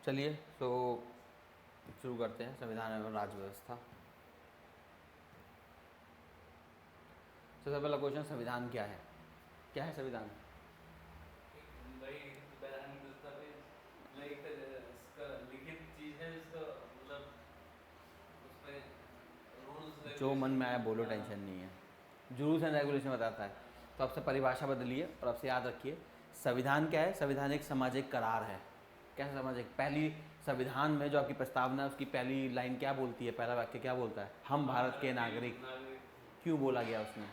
चलिए तो शुरू करते हैं संविधान एवं राज्य व्यवस्था। सबसे पहला क्वेश्चन, संविधान क्या है? क्या है संविधान? लिखित चीज है जिसका मतलब उसमें रूल्स जो मन रेगुलेशन। में आया बोलो, टेंशन नहीं है। रूल्स एंड रेगुलेशन बताता है। तो आपसे परिभाषा बदलिए और आपसे याद रखिए, संविधान क्या है? संविधान एक सामाजिक करार है। कैसे सामाजिक? पहली संविधान में जो आपकी प्रस्तावना है उसकी पहली लाइन क्या बोलती है? पहला वाक्य क्या बोलता है? हम हम भारत के भारत के नागरिक। नागरिक। क्यों बोला गया उसमें?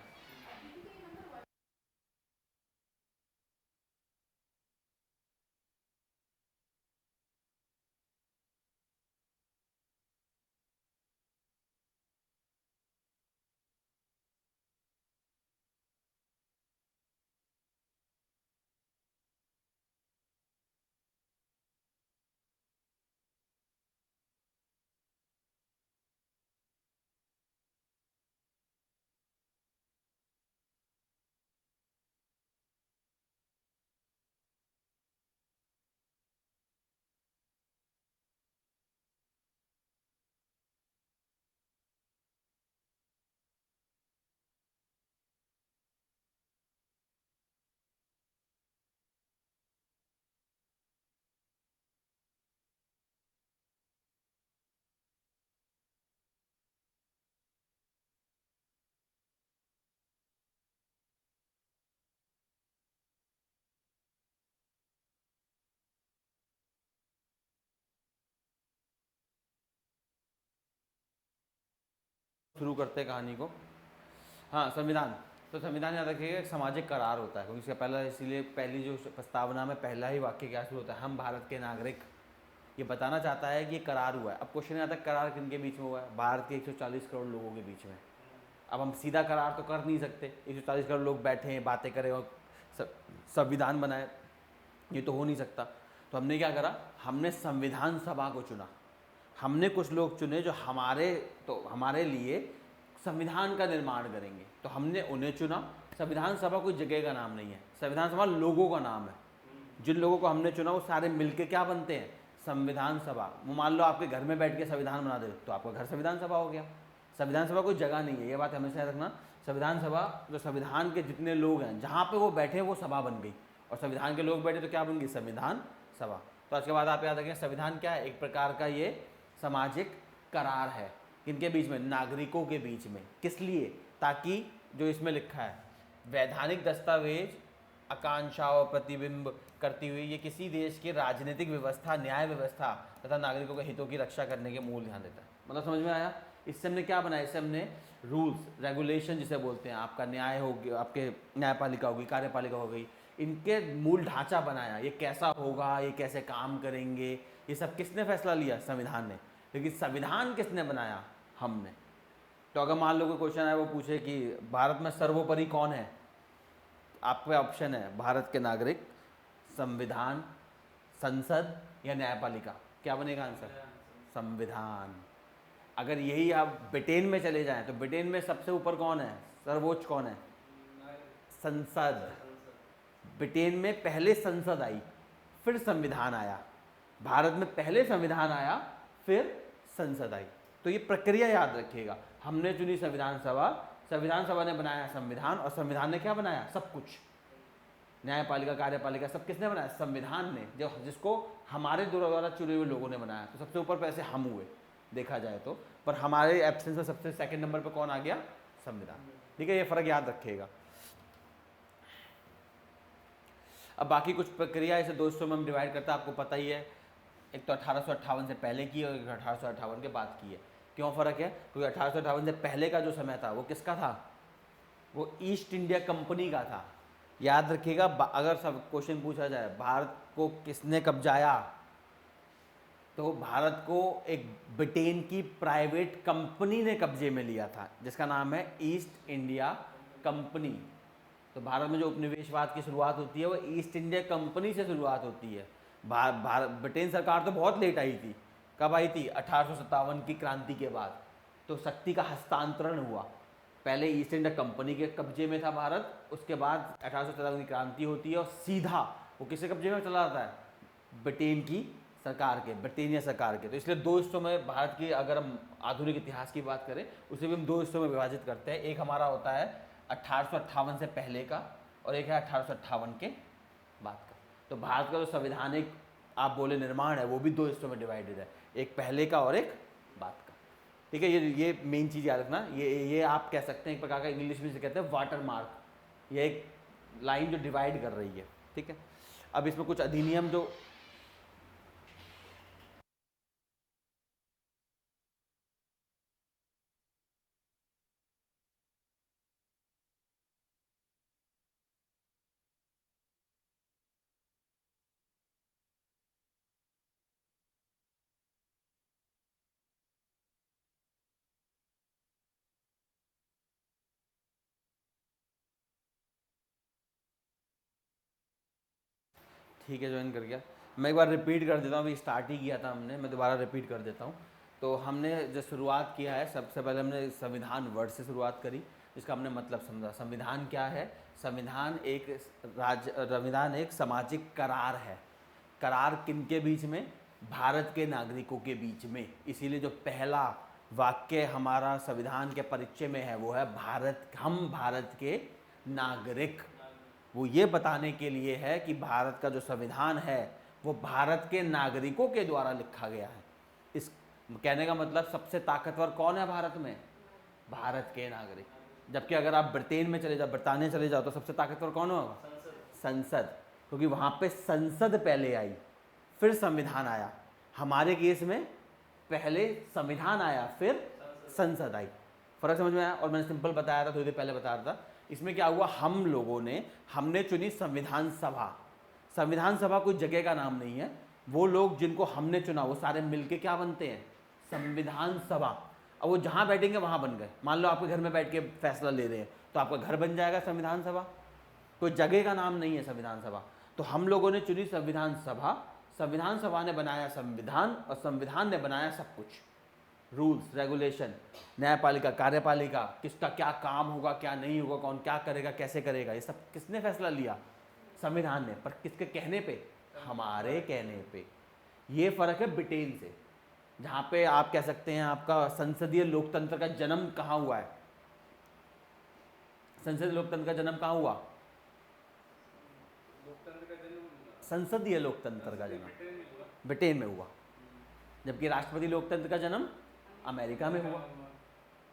शुरू करते हैं कहानी को। हाँ, संविधान। तो संविधान याद रखिएगा एक सामाजिक करार होता है, क्योंकि इसका पहला, इसीलिए पहली जो प्रस्तावना में पहला ही वाक्य क्या शुरू होता है? हम भारत के नागरिक। ये बताना चाहता है कि ये करार हुआ है। अब क्वेश्चन आता है, करार किन के बीच में हुआ है? भारत के 140 करोड़ लोगों के बीच में। अब हम सीधा करार तो कर नहीं सकते, 140 करोड़ लोग बैठे हैं, बातें करें और संविधान बनाए, ये तो हो नहीं सकता। तो हमने क्या करा? हमने संविधान सभा को चुना। हमने कुछ लोग चुने जो हमारे लिए संविधान का निर्माण करेंगे, तो हमने उन्हें चुना। संविधान सभा कोई जगह का नाम नहीं है, संविधान सभा लोगों का नाम है। जिन लोगों को हमने चुना वो सारे मिलके क्या बनते हैं? संविधान सभा। वो मान लो आपके घर में बैठ के संविधान बना दे तो आपका घर संविधान सभा हो गया। संविधान सभा कोई जगह नहीं है, ये बात हमेशा याद रखना। संविधान सभा जो संविधान के जितने लोग हैं जहाँ पे वो बैठे वो सभा बन गई, और संविधान के लोग बैठे तो क्या बन गई? संविधान सभा। तो आज के बाद आप याद रखें, संविधान क्या है? एक प्रकार का ये सामाजिक करार है। किनके बीच में? नागरिकों के बीच में। किस लिए? ताकि जो इसमें लिखा है, वैधानिक दस्तावेज आकांक्षाओं प्रतिबिंब करती हुई ये किसी देश की राजनीतिक व्यवस्था, न्याय व्यवस्था तथा नागरिकों के हितों की रक्षा करने के मूल ध्यान देता है। मतलब समझ में आया? इससे हमने क्या बनाया? इससे हमने रूल्स रेगुलेशन जिसे बोलते हैं, आपका न्याय हो गया, आपके न्यायपालिका होगी, कार्यपालिका हो गई, इनके मूल ढांचा बनाया। ये कैसा होगा, ये कैसे काम करेंगे, ये सब किसने फैसला लिया? संविधान ने। लेकिन संविधान किसने बनाया? हमने। तो अगर मान लो कोई क्वेश्चन है, वो पूछे कि भारत में सर्वोपरि कौन है, आपके ऑप्शन है भारत के नागरिक, संविधान, संसद या न्यायपालिका। क्या बनेगा आंसर? संविधान। अगर यही आप ब्रिटेन में चले जाएं तो ब्रिटेन में सबसे ऊपर कौन है? सर्वोच्च कौन है? संसद। ब्रिटेन में पहले संसद आई, फिर संविधान आया। भारत में पहले संविधान आया, फिर संसद आई। तो ये प्रक्रिया याद रखिएगा। हमने चुनी संविधान सभा, संविधान सभा ने बनाया संविधान, और संविधान ने क्या बनाया? सब कुछ। न्यायपालिका, कार्यपालिका, सब किसने बनाया? संविधान ने, जो जिसको हमारे द्वारा चुने हुए लोगों ने बनाया। तो सबसे ऊपर पैसे हम हुए देखा जाए तो, पर हमारे एब्सेंस में सबसे सेकंड नंबर पे कौन आ गया? संविधान। ठीक है, ये फर्क याद रखिएगा। अब बाकी कुछ प्रक्रिया इसे दोस्तों में हम डिवाइड करते हैं, आपको पता ही है। एक तो 1858 से पहले की और एक 1858 के बाद की है। क्यों फ़र्क है? क्योंकि 1858 से पहले का जो समय था वो किसका था? वो ईस्ट इंडिया कंपनी का था। याद रखिएगा, अगर सब क्वेश्चन पूछा जाए भारत को किसने कब्जाया, तो भारत को एक ब्रिटेन की प्राइवेट कंपनी ने कब्जे में लिया था, जिसका नाम है ईस्ट इंडिया कंपनी। तो भारत में जो उपनिवेशवाद की शुरुआत होती है वो ईस्ट इंडिया कंपनी से शुरुआत होती है। ब्रिटेन सरकार तो बहुत लेट आई थी। कब आई थी? 1857 की क्रांति के बाद। तो शक्ति का हस्तांतरण हुआ। पहले ईस्ट इंडिया कंपनी के कब्जे में था भारत, उसके बाद 1857 की क्रांति होती है और सीधा वो किसके कब्जे में चला जाता है? ब्रिटेन की सरकार के, ब्रिटेनिया सरकार के। तो इसलिए दो हिस्सों में भारत की, अगर हम आधुनिक इतिहास की बात करें, उसे भी हम दो हिस्सों में विभाजित करते हैं। एक हमारा होता है 1858 से पहले का, और एक है 1858 के बाद का। तो भारत का जो संवैधानिक आप बोले निर्माण है, वो भी दो हिस्सों में डिवाइडेड है, एक पहले का और एक बाद का। ठीक है, ये मेन चीज़ याद रखना। ये आप कह सकते हैं एक प्रकार का, इंग्लिश में से कहते हैं वाटर मार्क, ये एक लाइन जो डिवाइड कर रही है। ठीक है, अब इसमें कुछ अधिनियम जो ठीक है ज्वाइन कर गया। मैं एक बार रिपीट कर देता हूँ, अभी स्टार्ट ही किया था हमने, मैं दोबारा रिपीट कर देता हूँ। तो हमने जो शुरुआत किया है, सबसे पहले हमने संविधान वर्ड से शुरुआत करी, इसका हमने मतलब समझा। संविधान क्या है? संविधान एक सामाजिक करार है। करार किन के बीच में? भारत के नागरिकों के बीच में। इसीलिए जो पहला वाक्य हमारा संविधान के परिचय में है वो है हम भारत के नागरिक। वो ये बताने के लिए है कि भारत का जो संविधान है वो भारत के नागरिकों के द्वारा लिखा गया है। इस कहने का मतलब सबसे ताकतवर कौन है भारत में? भारत के नागरिक। जबकि अगर आप ब्रिटेन में चले जाओ, ब्रिटानिया चले जाओ, तो सबसे ताकतवर कौन होगा? संसद, क्योंकि वहाँ पे संसद पहले आई फिर संविधान आया। हमारे केस में पहले संविधान आया फिर संसद आई। फर्क समझ में आया? और मैंने सिंपल बताया था, थोड़ी देर पहले बता रहा था। इसमें क्या हुआ, हम लोगों ने हमने चुनी संविधान सभा। संविधान सभा कोई जगह का नाम नहीं है, वो लोग जिनको हमने चुना वो सारे मिलके क्या बनते हैं? संविधान सभा। अब वो जहाँ बैठेंगे वहाँ बन गए। मान लो आपके घर में बैठ के फैसला ले रहे हैं तो आपका घर बन जाएगा संविधान सभा। कोई जगह का नाम नहीं है संविधान सभा। तो हम लोगों ने चुनी संविधान सभा, संविधान सभा ने बनाया संविधान, और संविधान ने बनाया सब कुछ, रूल्स रेगुलेशन, न्यायपालिका कार्यपालिका, किसका क्या काम होगा क्या नहीं होगा, कौन क्या करेगा कैसे करेगा, ये सब किसने फैसला लिया? संविधान ने। पर किसके कहने पे? हमारे कहने पे। ये फर्क है ब्रिटेन से, जहाँ पे आप कह सकते हैं आपका संसदीय लोकतंत्र का जन्म कहाँ हुआ है? संसदीय लोकतंत्र का जन्म कहाँ हुआ? संसदीय लोकतंत्र का जन्म ब्रिटेन में हुआ, जबकि राष्ट्रपति लोकतंत्र का जन्म अमेरिका में हुआ।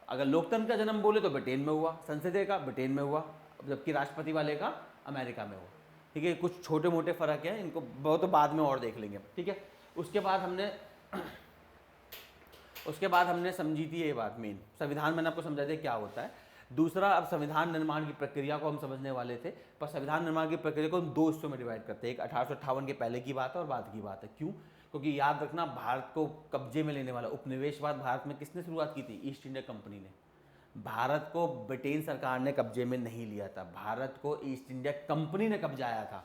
अगर लोकतंत्र का जन्म बोले तो ब्रिटेन में हुआ, संसदीय का ब्रिटेन में हुआ, जबकि राष्ट्रपति वाले का अमेरिका में हुआ। ठीक है, कुछ छोटे मोटे फर्क हैं, इनको बहुत बाद में और देख लेंगे। ठीक है, उसके बाद हमने समझी थी ये बात मेन। संविधान मैंने आपको समझा दिया क्या होता है। दूसरा, अब संविधान निर्माण की प्रक्रिया को हम समझने वाले थे, पर संविधान निर्माण की प्रक्रिया को हम दो हिस्सों में डिवाइड करते हैं। एक 1858 के पहले की बात है और बाद की बात है। क्यों? क्योंकि याद रखना, भारत को कब्जे में लेने वाला उपनिवेशवाद भारत में किसने शुरुआत की थी? ईस्ट इंडिया कंपनी ने। भारत को ब्रिटेन सरकार ने कब्जे में नहीं लिया था, भारत को ईस्ट इंडिया कंपनी ने कब्जाया था।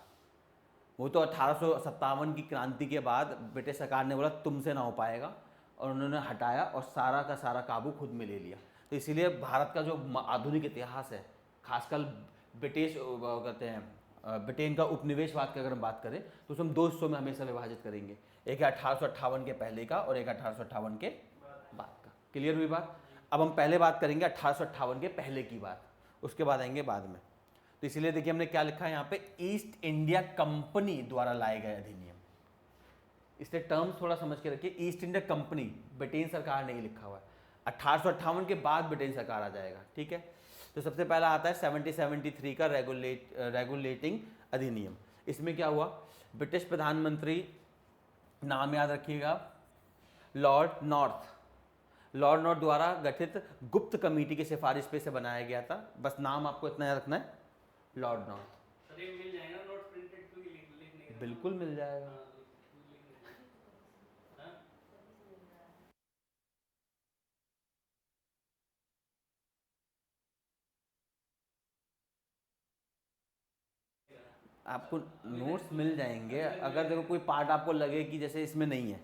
वो तो 1857 की क्रांति के बाद ब्रिटिश सरकार ने बोला तुमसे ना हो पाएगा, और उन्होंने हटाया और सारा का सारा काबू खुद में ले लिया। तो इसीलिए भारत का जो आधुनिक इतिहास है, खासकर ब्रिटिश कहते हैं ब्रिटेन का उपनिवेशवाद की अगर हम बात करें तो उसे हम दो हिस्सों में हमेशा विभाजित करेंगे। एक है 1858 के पहले का और एक 1858 के बाद का। क्लियर हुई बात? अब हम पहले बात करेंगे 1858 के पहले की बात, उसके बाद आएंगे बाद में। तो इसीलिए देखिए हमने क्या लिखा है यहाँ पे, ईस्ट इंडिया कंपनी द्वारा लाए गए अधिनियम। इसलिए टर्म्स थोड़ा समझ के रखिए। ईस्ट इंडिया कंपनी, ब्रिटेन सरकार नहीं लिखा हुआ है। 1858 के बाद ब्रिटेन सरकार आ जाएगा। ठीक है, तो सबसे पहला आता है 1773 का रेगुलेटिंग अधिनियम। इसमें क्या हुआ, ब्रिटिश प्रधानमंत्री, नाम याद रखिएगा, लॉर्ड नॉर्थ द्वारा गठित गुप्त कमेटी की सिफारिश पे से बनाया गया था। बस नाम आपको इतना याद रखना है, लॉर्ड नॉर्थ। सर ये मिल जाएगा नोट प्रिंटेड क्योंकि लिखने का? बिल्कुल मिल जाएगा। आपको नोट्स मिल जाएंगे। अगर देखो कोई पार्ट आपको लगे कि जैसे इसमें नहीं है,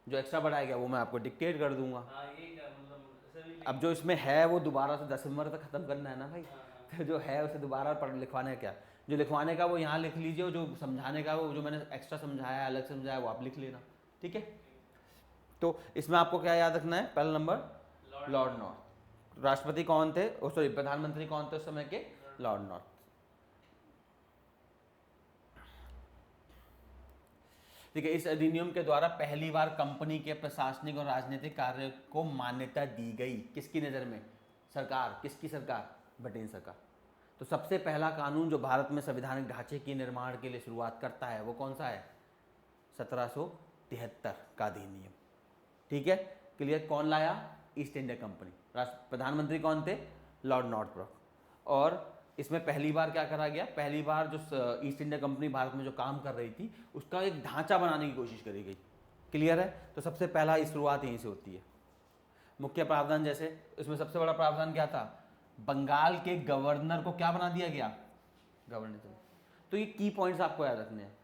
जो एक्स्ट्रा बढ़ाया गया वो मैं आपको डिक्टेट कर दूंगा। अब जो इसमें है वो दोबारा से 10 नंबर तक खत्म करना है ना भाई, तो जो है उसे दोबारा पढ़ लिखवाना है क्या। जो लिखवाने का वो यहाँ लिख लीजिए, और जो समझाने का वो जो मैंने एक्स्ट्रा समझाया अलग समझाया वो आप लिख लेना, ठीक है। तो इसमें आपको क्या याद रखना है, पहला नंबर लॉर्ड नॉर्थ। राष्ट्रपति कौन थे, सॉरी प्रधानमंत्री कौन थे उस समय के, लॉर्ड नॉर्थ। ठीक है, इस अधिनियम के द्वारा पहली बार कंपनी के प्रशासनिक और राजनीतिक कार्य को मान्यता दी गई। किसकी नज़र में, सरकार, किसकी सरकार, ब्रिटेन सरकार। तो सबसे पहला कानून जो भारत में संवैधानिक ढांचे के निर्माण के लिए शुरुआत करता है वो कौन सा है, 1773 का अधिनियम, ठीक है। क्लियर, कौन लाया, ईस्ट इंडिया कंपनी। प्रधानमंत्री कौन थे, लॉर्ड नॉर्थब्रोक। और इसमें पहली बार क्या करा गया, पहली बार जो ईस्ट इंडिया कंपनी भारत में जो काम कर रही थी उसका एक ढांचा बनाने की कोशिश करी गई। क्लियर है, तो सबसे पहला शुरुआत यहीं से होती है। मुख्य प्रावधान, जैसे इसमें सबसे बड़ा प्रावधान क्या था, बंगाल के गवर्नर को क्या बना दिया गया, गवर्नर। तो ये की पॉइंट्स आपको याद रखने हैं।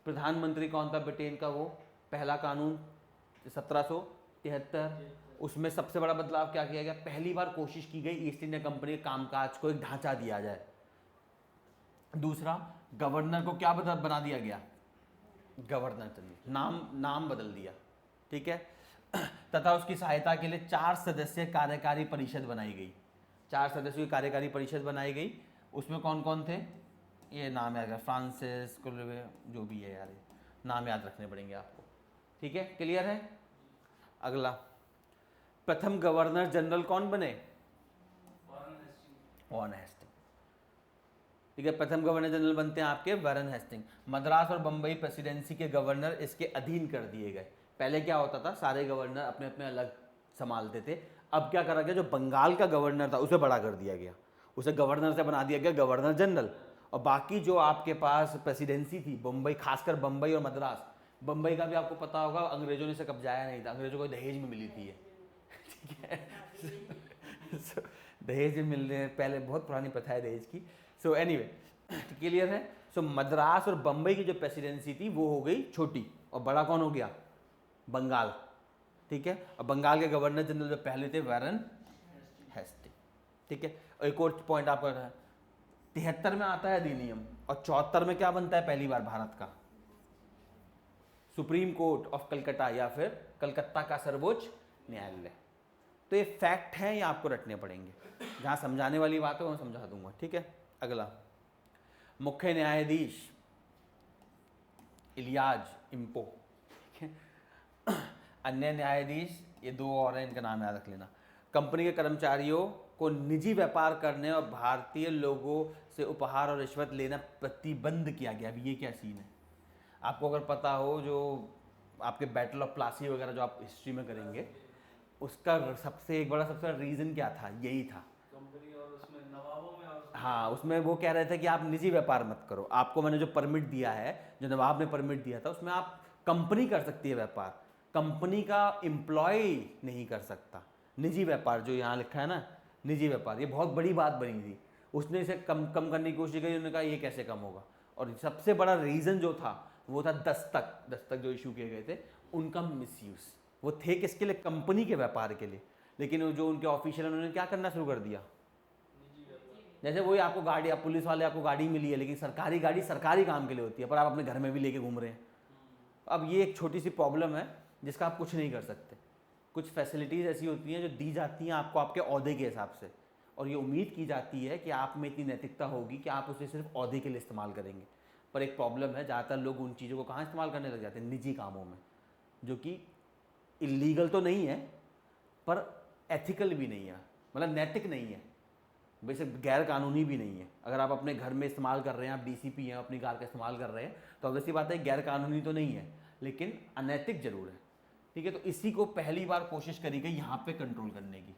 प्रधानमंत्री कौन था ब्रिटेन का, वो पहला कानून 1773। उसमें सबसे बड़ा बदलाव क्या किया गया, पहली बार कोशिश की गई ईस्ट इंडिया कंपनी के कामकाज को एक ढांचा दिया जाए। दूसरा, गवर्नर को क्या बना दिया गया, गवर्नर जनरल, नाम बदल दिया, ठीक है। तथा उसकी सहायता के लिए 4 सदस्यीय कार्यकारी परिषद बनाई गई। 4 सदस्यों की कार्यकारी परिषद बनाई गई। उसमें कौन कौन थे, ये नाम याद, फ्रांसिस जो भी है यार, ये नाम याद रखने पड़ेंगे आपको, ठीक है। क्लियर है। अगला, प्रथम गवर्नर जनरल कौन बने, वॉरेन हेस्टिंग, ठीक है। प्रथम गवर्नर जनरल बनते हैं आपके वॉरेन हेस्टिंग। मद्रास और बंबई प्रेसिडेंसी के गवर्नर इसके अधीन कर दिए गए। पहले क्या होता था, सारे गवर्नर अपने अपने अलग संभालते थे। अब क्या करा गया, जो बंगाल का गवर्नर था उसे बड़ा कर दिया गया, उसे गवर्नर से बना दिया गया गवर्नर जनरल। और बाकी जो आपके पास प्रेसिडेंसी थी, बम्बई, खासकर बम्बई और मद्रास, बम्बई का भी आपको पता होगा अंग्रेजों ने इसे कब्जाया नहीं था, अंग्रेजों को दहेज में मिली थी ये, ठीक है। दहेज में मिलने पहले बहुत पुरानी प्रथा है दहेज की। सो एनीवे, क्लियर है। सो मद्रास और बम्बई की जो प्रेसिडेंसी थी वो हो गई छोटी, और बड़ा कौन हो गया, बंगाल, ठीक है। और बंगाल के गवर्नर जनरल जो पहले थे वॉरेन हेस्टिंग, ठीक है। और एक और पॉइंट आपका 73 में आता है अधिनियम, और 74 में क्या बनता है पहली बार भारत का, सुप्रीम कोर्ट ऑफ कलकत्ता, या फिर कलकत्ता का सर्वोच्च न्यायालय। तो ये फैक्ट हैं, ये आपको रटने पड़ेंगे, जहां समझाने वाली बात है वो समझा दूंगा, ठीक है। अगला, मुख्य न्यायाधीश इलियाज इम्पो, ठीक है। अन्य न्यायाधीश, ये 2 और हैं, इनका नाम याद रख लेना। कंपनी के कर्मचारियों को निजी व्यापार करने और भारतीय लोगों से उपहार और रिश्वत लेना प्रतिबंध किया गया। अभी ये क्या सीन है, आपको अगर पता हो, जो आपके बैटल ऑफ प्लासी वगैरह जो आप हिस्ट्री में करेंगे, उसका सबसे बड़ा रीज़न क्या था, यही था कंपनी, और उसमें नवाबों में, और हाँ, उसमें वो कह रहे थे कि आप निजी व्यापार मत करो, आपको मैंने जो परमिट दिया है, जो नवाब ने परमिट दिया था, उसमें आप कंपनी कर सकती है व्यापार, कंपनी का एम्प्लॉय नहीं कर सकता। निजी व्यापार जो यहाँ लिखा है ना, निजी व्यापार, ये बहुत बड़ी बात बनी थी। उसने इसे कम करने की कोशिश की, उन्होंने कहा ये कैसे कम होगा। और सबसे बड़ा रीज़न जो था वो था दस्तक जो इशू किए गए थे, उनका मिसयूज़। वो थे किसके लिए, कंपनी के व्यापार के लिए। लेकिन जो उनके ऑफिशियल, उन्होंने क्या करना शुरू कर दिया, जैसे वही आपको गाड़ी, आप पुलिस वाले, आपको गाड़ी मिली है, लेकिन सरकारी गाड़ी सरकारी काम के लिए होती है, पर आप अपने घर में भी लेके घूम रहे हैं। अब ये एक छोटी सी प्रॉब्लम है जिसका आप कुछ नहीं कर सकते। कुछ फैसिलिटीज़ ऐसी होती हैं जो दी जाती हैं आपको आपके ओहदे के हिसाब से, और ये उम्मीद की जाती है कि आप में इतनी नैतिकता होगी कि आप उसे सिर्फ ओहदे के लिए इस्तेमाल करेंगे। पर एक प्रॉब्लम है, ज़्यादातर लोग उन चीज़ों को कहाँ इस्तेमाल करने लग जाते हैं, निजी कामों में, जो कि इलीगल तो नहीं है पर एथिकल भी नहीं है, मतलब नैतिक नहीं है, वैसे गैर कानूनी भी नहीं है। अगर आप अपने घर में इस्तेमाल कर रहे हैं, आप डीसीपी हैं, अपनी कार का इस्तेमाल कर रहे हैं, तो ऑब्वियसली बात है गैर कानूनी तो नहीं है, लेकिन अनैतिक जरूर है, ठीक है। तो इसी को पहली बार कोशिश करी गई यहाँ पे कंट्रोल करने की।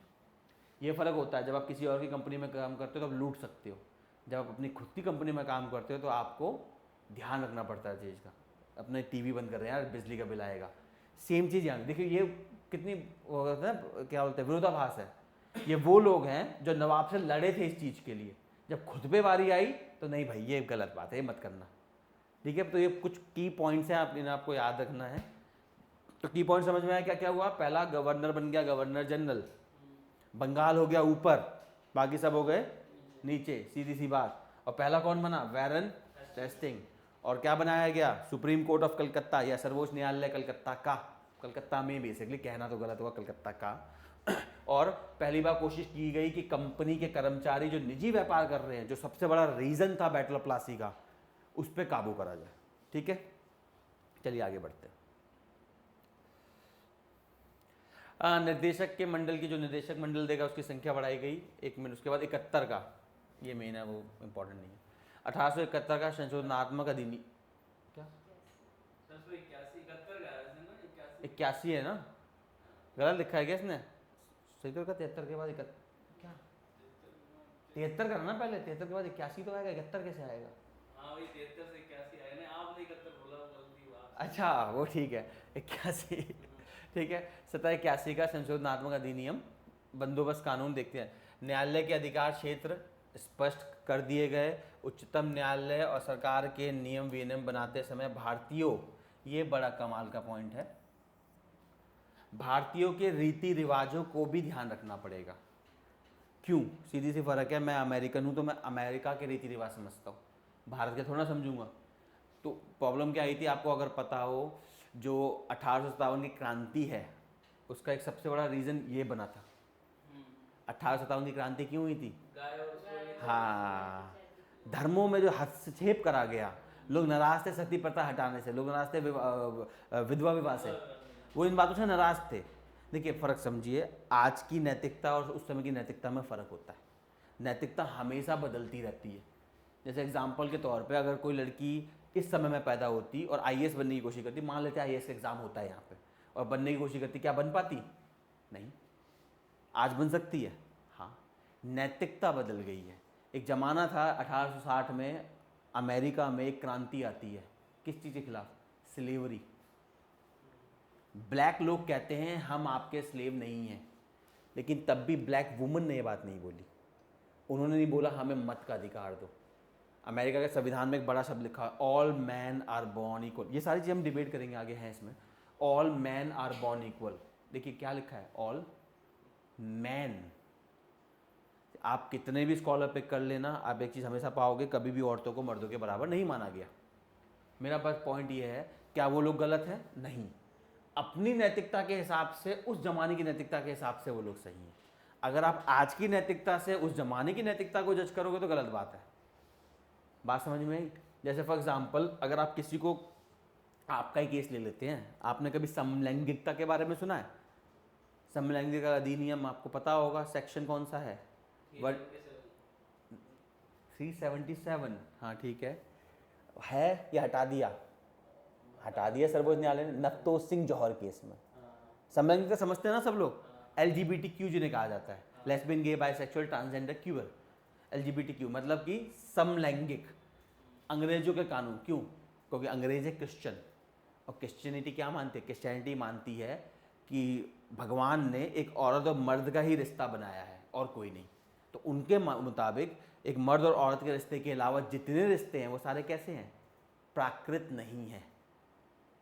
ये फ़र्क होता है, जब आप किसी और की कंपनी में काम करते हो तो आप लूट सकते हो, जब आप अपनी खुद की कंपनी में काम करते हो तो आपको ध्यान रखना पड़ता है चीज़ का। अपने टीवी बंद कर रहे हैं यार, बिजली का बिल आएगा, सेम चीज़ यहाँ देखिए, ये कितनी क्या बोलते हैं, विरोधाभास है। ये वो लोग हैं जो नवाब से लड़े थे इस चीज़ के लिए, जब खुद पे बारी आई तो नहीं भाई ये गलत बात है, ये मत करना, ठीक है। तो ये कुछ की पॉइंट्स हैं, आपको याद रखना है। तो की पॉइंट समझ में आया क्या क्या हुआ, पहला गवर्नर बन गया गवर्नर जनरल, बंगाल हो गया ऊपर, बाकी सब हो गए नीचे, सीधी सी बात। और पहला कौन बना? Warren Hasting. और क्या बनाया गया? सुप्रीम कोर्ट ऑफ कलकत्ता या सर्वोच्च न्यायालय कलकत्ता का, कलकत्ता में बेसिकली, कहना तो गलत होगा, कलकत्ता का। और पहली बार कोशिश की गई कि कंपनी के कर्मचारी जो निजी व्यापार कर रहे हैं, जो सबसे बड़ा रीजन था बैटल ऑफ प्लासी का, उस पर काबू करा जाए। ठीक है, चलिए आगे बढ़ते हैं। निर्देशक के मंडल की, जो निर्देशक मंडल देगा उसकी संख्या बढ़ाई गई 1 मिनट। उसके बाद 71 का, ये मेन है, वो इंपॉर्टेंट नहीं है। 1871 का संशोधनात्मक अधिनियम, क्या 81 है ना? गलत लिखा है क्या इसने? सही तो, 73 के बाद 71 क्या? 73 करना पहले, 73 के बाद 81 तो आएगा, 71 कैसे आएगा? हाँ वही 73 से 81 आया ना, आपने 71 बोला, गलती हुआ। अच्छा वो ठीक है, 81 ठीक है। 1781 का संशोधनात्मक अधिनियम, बंदोबस्त कानून देखते हैं। न्यायालय के अधिकार क्षेत्र स्पष्ट कर दिए गए। उच्चतम न्यायालय और सरकार के नियम विनियम बनाते समय भारतीयों, ये बड़ा कमाल का पॉइंट है, भारतीयों के रीति रिवाजों को भी ध्यान रखना पड़ेगा। क्यों? सीधी सी फर्क है, मैं अमेरिकन हूँ तो मैं अमेरिका के रीति रिवाज समझता हूँ, भारत के थोड़ा समझूंगा। तो प्रॉब्लम क्या आई थी आपको अगर पता हो, जो 1857 की क्रांति है उसका एक सबसे बड़ा रीज़न ये बना था। 1857 की क्रांति क्यों हुई थी? गाय और उसको हाँ, धर्मों में जो हस्तक्षेप करा गया, लोग नाराज थे सती प्रथा हटाने से, लोग नाराज थे विधवा विवाह से, वो इन बातों से नाराज थे। देखिए फ़र्क समझिए, आज की नैतिकता और उस समय की नैतिकता में फ़र्क होता है। नैतिकता हमेशा बदलती रहती है। जैसे एग्जाम्पल के तौर पे अगर कोई लड़की इस समय में पैदा होती और आईएएस बनने की कोशिश करती, मान लेते हैं आईएएस का एग्ज़ाम होता है यहाँ पे, और बनने की कोशिश करती, क्या बन पाती? नहीं। आज बन सकती है? हाँ। नैतिकता बदल गई है। एक ज़माना था 1860 में अमेरिका में एक क्रांति आती है, किस चीज़ के खिलाफ? स्लेवरी। ब्लैक लोग कहते हैं हम आपके स्लेव नहीं हैं, लेकिन तब भी ब्लैक वुमन ने ये बात नहीं बोली। उन्होंने नहीं बोला हमें मत का अधिकार दो। अमेरिका के संविधान में एक बड़ा शब्द लिखा है, all man are born equal. ये सारी चीज़ हम डिबेट करेंगे आगे हैं इसमें। All man are born equal, देखिए क्या लिखा है, ऑल मैन। आप कितने भी स्कॉलर पिक कर लेना, आप एक चीज़ हमेशा पाओगे, कभी भी औरतों को मर्दों के बराबर नहीं माना गया। मेरा बस पॉइंट ये है, क्या वो लोग गलत हैं? नहीं। अपनी नैतिकता के हिसाब से, उस जमाने की नैतिकता के हिसाब से वो लोग सही हैं। अगर आप आज की नैतिकता से उस जमाने की नैतिकता को जज करोगे तो गलत बात है। बात समझ में आई? जैसे फॉर एग्जाम्पल, अगर आप किसी को, आपका ही केस ले लेते हैं, आपने कभी समलैंगिकता के बारे में सुना है? समलैंगिकता अधिनियम आपको पता होगा, सेक्शन कौन सा है? 377। हाँ ठीक है या हटा दिया? हटा दिया सर्वोच्च न्यायालय ने, नवतोष सिंह जौहर केस में। समलैंगिकता समझते हैं ना सब लोग? LGBTQ जिन्हें कहा जाता है, लेस्बियन, गे, बाइसेक्सुअल, ट्रांसजेंडर, क्यूअर। LGBTQ मतलब कि समलैंगिक। अंग्रेजों के कानून, क्यों? क्योंकि अंग्रेज है क्रिश्चियन, और क्रिश्चियनिटी क्या मानती है? क्रिश्चियनिटी मानती है कि भगवान ने एक औरत और मर्द का ही रिश्ता बनाया है और कोई नहीं। तो उनके मुताबिक एक मर्द और औरत के रिश्ते के अलावा जितने रिश्ते हैं वो सारे कैसे हैं? प्राकृत नहीं है।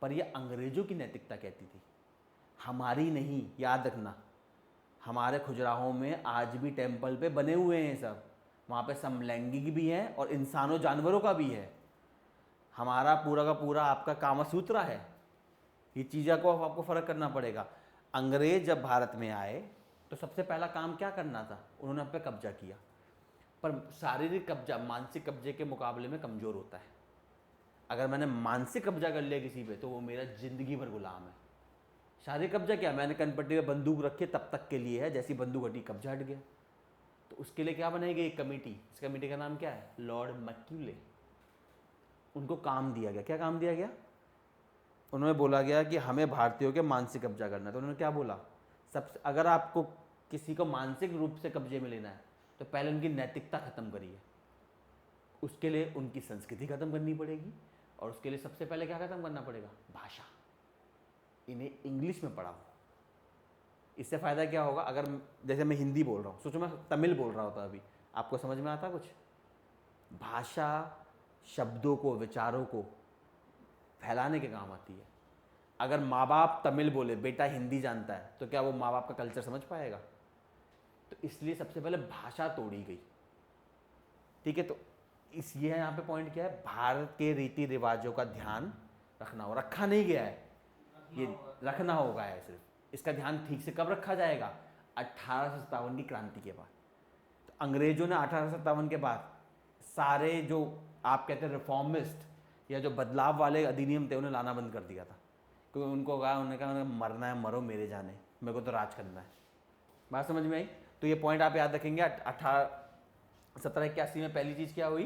पर ये अंग्रेजों की नैतिकता कहती थी, हमारी नहीं। याद रखना, हमारे खुजराहों में आज भी टेम्पल पे बने हुए हैं सब, वहाँ पे समलैंगिक भी हैं और इंसानों जानवरों का भी है। हमारा पूरा का पूरा आपका कामसूत्र है। ये चीज़ों को आपको फ़र्क करना पड़ेगा। अंग्रेज जब भारत में आए तो सबसे पहला काम क्या करना था? उन्होंने हम पे कब्जा किया। पर शारीरिक कब्जा मानसिक कब्जे के मुकाबले में कमज़ोर होता है। अगर मैंने मानसिक कब्जा कर लिया किसी पे तो वो मेरा ज़िंदगी भर गुलाम है। शारीरिक कब्जा क्या? मैंने कनपट्टी में बंदूक रखी तब तक के लिए है, जैसी बंदूक हटी कब्जा हट गया। तो उसके लिए क्या बनाई गई? एक कमेटी। इस कमेटी का नाम क्या है? Lord Macaulay. उनको काम दिया गया। क्या काम दिया गया? उन्होंने बोला गया कि हमें भारतीयों के मानसिक कब्जा करना है। तो उन्होंने क्या बोला? सबसे, अगर आपको किसी को मानसिक रूप से कब्जे में लेना है तो पहले उनकी नैतिकता खत्म करिए, उसके लिए उनकी संस्कृति खत्म करनी पड़ेगी, और उसके लिए सबसे पहले क्या खत्म करना पड़ेगा? भाषा। इन्हें इंग्लिश में पढ़ाओ। इससे फ़ायदा क्या होगा? अगर जैसे मैं हिंदी बोल रहा हूँ, सोचो मैं तमिल बोल रहा होता अभी, आपको समझ में आता कुछ? भाषा शब्दों को, विचारों को फैलाने के काम आती है। अगर माँ बाप तमिल बोले, बेटा हिंदी जानता है, तो क्या वो माँ बाप का कल्चर समझ पाएगा? तो इसलिए सबसे पहले भाषा तोड़ी गई। ठीक है, तो इस ये यहाँ पे पॉइंट क्या है, भारत के रीति रिवाजों का ध्यान रखना हो, रखा नहीं गया है, ये रखना होगा है सिर्फ। इसका ध्यान ठीक से कब रखा जाएगा, 1857 की क्रांति के बाद। तो अंग्रेजों ने 1857 के बाद सारे जो आप कहते हैं रिफॉर्मिस्ट या जो बदलाव वाले अधिनियम थे उन्हें लाना बंद कर दिया था, क्योंकि उनको कहा, उन्होंने कहा उन्हें मरना है मरो मेरे जाने, मेरे को तो राज करना है। बात समझ में आई? तो ये पॉइंट आप याद रखेंगे। 1781 में पहली चीज़ क्या हुई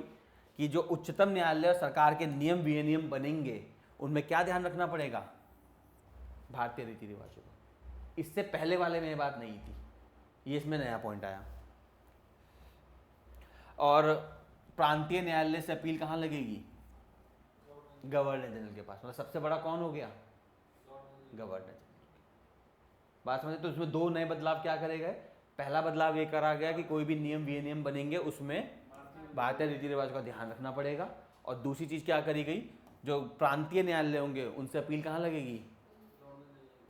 कि जो उच्चतम न्यायालय और सरकार के नियम विनियम बनेंगे उनमें क्या ध्यान रखना पड़ेगा, भारतीय रीति रिवाजों का। इससे पहले वाले में ये बात नहीं थी, ये इसमें नया पॉइंट आया। और प्रांतीय न्यायालय से अपील कहाँ लगेगी, गवर्नर जनरल के पास। मतलब सबसे बड़ा कौन हो गया, गवर्नर जनरल। बात समझे? तो उसमें दो नए बदलाव क्या करे गए। पहला बदलाव ये करा गया कि कोई भी नियम विनियम बनेंगे उसमें भारतीय रीति रिवाज का ध्यान रखना पड़ेगा। और दूसरी चीज़ क्या करी गई, जो प्रांतीय न्यायालय होंगे उनसे अपील कहाँ लगेगी,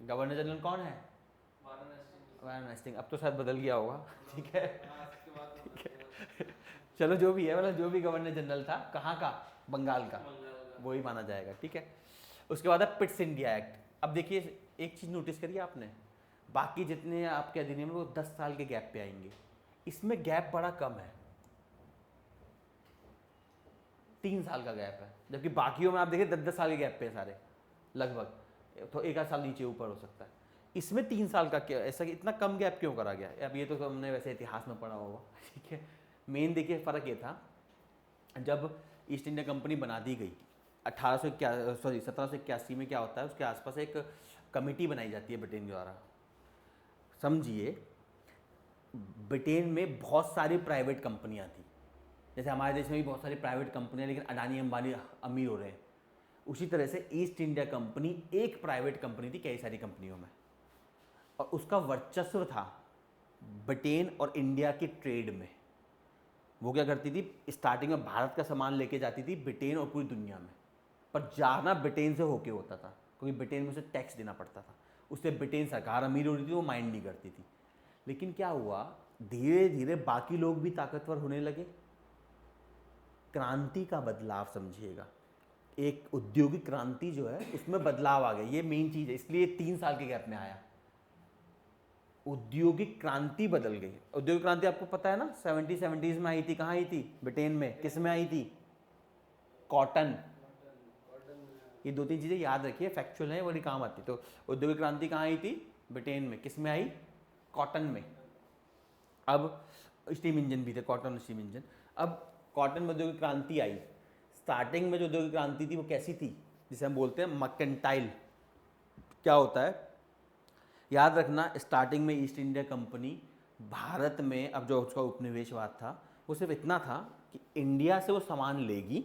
गवर्नर जनरल कौन है, वाराणसी। अब तो शायद बदल गया होगा, ठीक है, ठीक है। चलो जो भी है, मतलब जो भी गवर्नर जनरल था कहाँ का, बंगाल का, वही माना जाएगा, ठीक है। उसके बाद है पिट्स इंडिया एक्ट। अब देखिए एक चीज़ नोटिस करिए आपने, बाकी जितने आपके अधिनियम है वो 10 साल के गैप पे आएंगे, इसमें गैप बड़ा कम है, 3 साल का गैप है। जबकि बाकियों में आप देखिए 10-10 साल के गैप पे सारे लगभग, तो एक आध साल नीचे ऊपर हो सकता है। इसमें 3 साल का क्या, ऐसा इतना कम गैप क्यों करा गया? अब ये तो हमने वैसे इतिहास में पढ़ा होगा, ठीक है। मेन देखिए फ़र्क ये था, जब ईस्ट इंडिया कंपनी बना दी गई 1781 में, क्या होता है उसके आसपास एक कमेटी बनाई जाती है ब्रिटेन द्वारा। समझिए ब्रिटेन में बहुत सारी प्राइवेट कंपनियां थी, जैसे हमारे देश में भी बहुत सारी प्राइवेट कंपनियां, लेकिन अडानी अंबानी अमीर हो रहे हैं। उसी तरह से ईस्ट इंडिया कंपनी एक प्राइवेट कंपनी थी कई सारी कंपनियों में, और उसका वर्चस्व था ब्रिटेन और इंडिया की ट्रेड में। वो क्या करती थी, स्टार्टिंग में भारत का सामान लेके जाती थी ब्रिटेन और पूरी दुनिया में, पर जाना ब्रिटेन से होके होता था, क्योंकि ब्रिटेन में उसे टैक्स देना पड़ता था। उससे ब्रिटेन सरकार अमीर हो रही थी, वो माइंड नहीं करती थी। लेकिन क्या हुआ, धीरे धीरे बाकी लोग भी ताकतवर होने लगे। क्रांति का बदलाव समझिएगा, एक औद्योगिक क्रांति जो है उसमें बदलाव आ गया, ये मेन चीज़ है, इसलिए 3 साल के गैप में आया। औद्योगिक क्रांति बदल गई। औद्योगिक क्रांति आपको पता है ना, 70s में आई थी। कहाँ आई थी, ब्रिटेन में। किस में आई थी, कॉटन। ये 2-3 चीज़ें याद रखिए, फैक्चुअल है, बड़ी काम आती। तो औद्योगिक क्रांति कहाँ आई थी, ब्रिटेन में। किस में आई, कॉटन में। अब स्टीम इंजन भी थे, कॉटन स्टीम इंजन। अब कॉटन में औद्योगिक क्रांति आई। स्टार्टिंग में जो औद्योगिक क्रांति थी वो कैसी थी, जिसे हम बोलते हैं मर्केंटाइल। क्या होता है, याद रखना, स्टार्टिंग में ईस्ट इंडिया कंपनी भारत में, अब जो उसका उपनिवेशवाद था वो सिर्फ इतना था कि इंडिया से वो सामान लेगी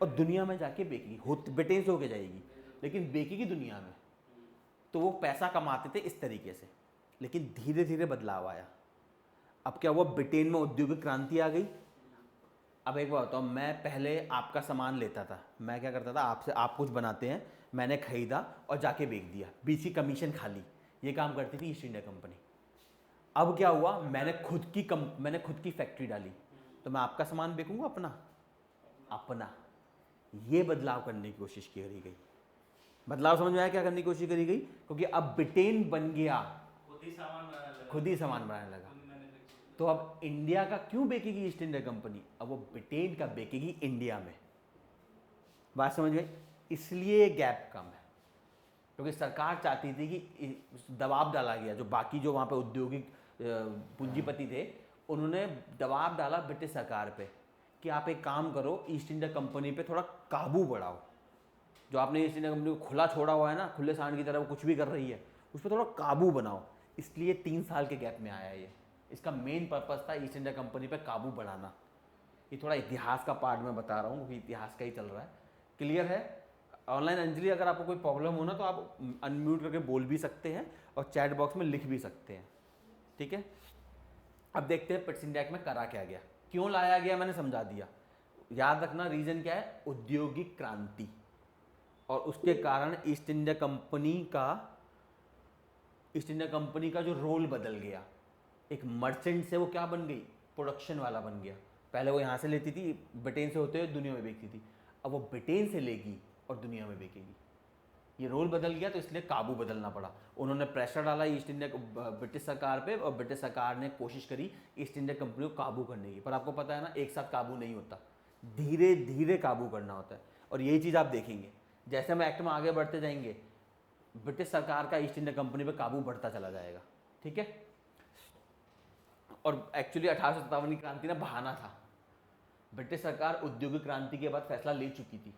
और दुनिया में जाके बेचेगी, ब्रिटेन से होके जाएगी, लेकिन बेचेगी दुनिया में। तो वो पैसा कमाते थे इस तरीके से। लेकिन धीरे धीरे बदलाव आया। अब क्या हुआ, ब्रिटेन में औद्योगिक क्रांति आ गई। अब एक बात बताओ, मैं पहले आपका सामान लेता था, मैं क्या करता था, आपसे, आप कुछ बनाते हैं, मैंने खरीदा और जाके बेच दिया, बीच की कमीशन खा ली, ये काम करती थी ईस्ट इंडिया कंपनी। अब क्या हुआ, मैंने खुद की फैक्ट्री डाली, तो मैं आपका सामान बेचूंगा अपना। ये बदलाव करने की कोशिश की गई। बदलाव समझ में आया क्या करने की कोशिश करी गई? क्योंकि अब ब्रिटेन बन गया, खुद ही सामान बनाने लगा। तो अब इंडिया का क्यों बेचेगी ईस्ट इंडिया कंपनी, अब वो ब्रिटेन का बेचेगी इंडिया में। बात समझ में? इसलिए गैप कम है, क्योंकि सरकार चाहती थी कि दबाव डाला गया, जो बाकी जो वहाँ पे औद्योगिक पूंजीपति थे उन्होंने दबाव डाला ब्रिटिश सरकार पे कि आप एक काम करो, ईस्ट इंडिया कंपनी पे थोड़ा काबू बढ़ाओ। जो आपने ईस्ट इंडिया कंपनी को खुला छोड़ा हुआ है ना, खुले सांड की तरह वो कुछ भी कर रही है, उस पर थोड़ा काबू बनाओ। इसलिए 3 साल के गैप में आया ये। इसका मेन पर्पस था ईस्ट इंडिया कंपनी पे काबू बढ़ाना। ये थोड़ा इतिहास का पार्ट मैं बता रहा हूँ, क्योंकि इतिहास का ही चल रहा है। क्लियर है? ऑनलाइन अंजलि, अगर आपको कोई प्रॉब्लम हो ना तो आप अनम्यूट करके बोल भी सकते हैं और चैट बॉक्स में लिख भी सकते हैं, ठीक है। अब देखते हैं पिट्स इंडिया एक्ट में करा क्या गया, क्यों लाया गया, मैंने समझा दिया। याद रखना रीजन क्या है, औद्योगिक क्रांति, और उसके कारण ईस्ट इंडिया कंपनी का जो रोल बदल गया। एक मर्चेंट से वो क्या बन गई, प्रोडक्शन वाला बन गया। पहले वो यहाँ से लेती थी, ब्रिटेन से होते हुए दुनिया में बेचती थी, अब वो ब्रिटेन से लेगी और दुनिया में बेचेगी। ये रोल बदल गया तो इसलिए काबू बदलना पड़ा। उन्होंने प्रेशर डाला ईस्ट इंडिया ब्रिटिश सरकार पे, और ब्रिटिश सरकार ने कोशिश करी ईस्ट इंडिया कंपनी को काबू करने की। पर आपको पता है ना, एक साथ काबू नहीं होता, धीरे धीरे काबू करना होता है। और यही चीज़ आप देखेंगे, जैसे हम एक्ट में आगे बढ़ते जाएंगे, ब्रिटिश सरकार का ईस्ट इंडिया कंपनी पे काबू बढ़ता चला जाएगा। ठीक है। और एक्चुअली 1857 की क्रांति ना बहाना था। ब्रिटिश सरकार औद्योगिक क्रांति के बाद फैसला ले चुकी थी,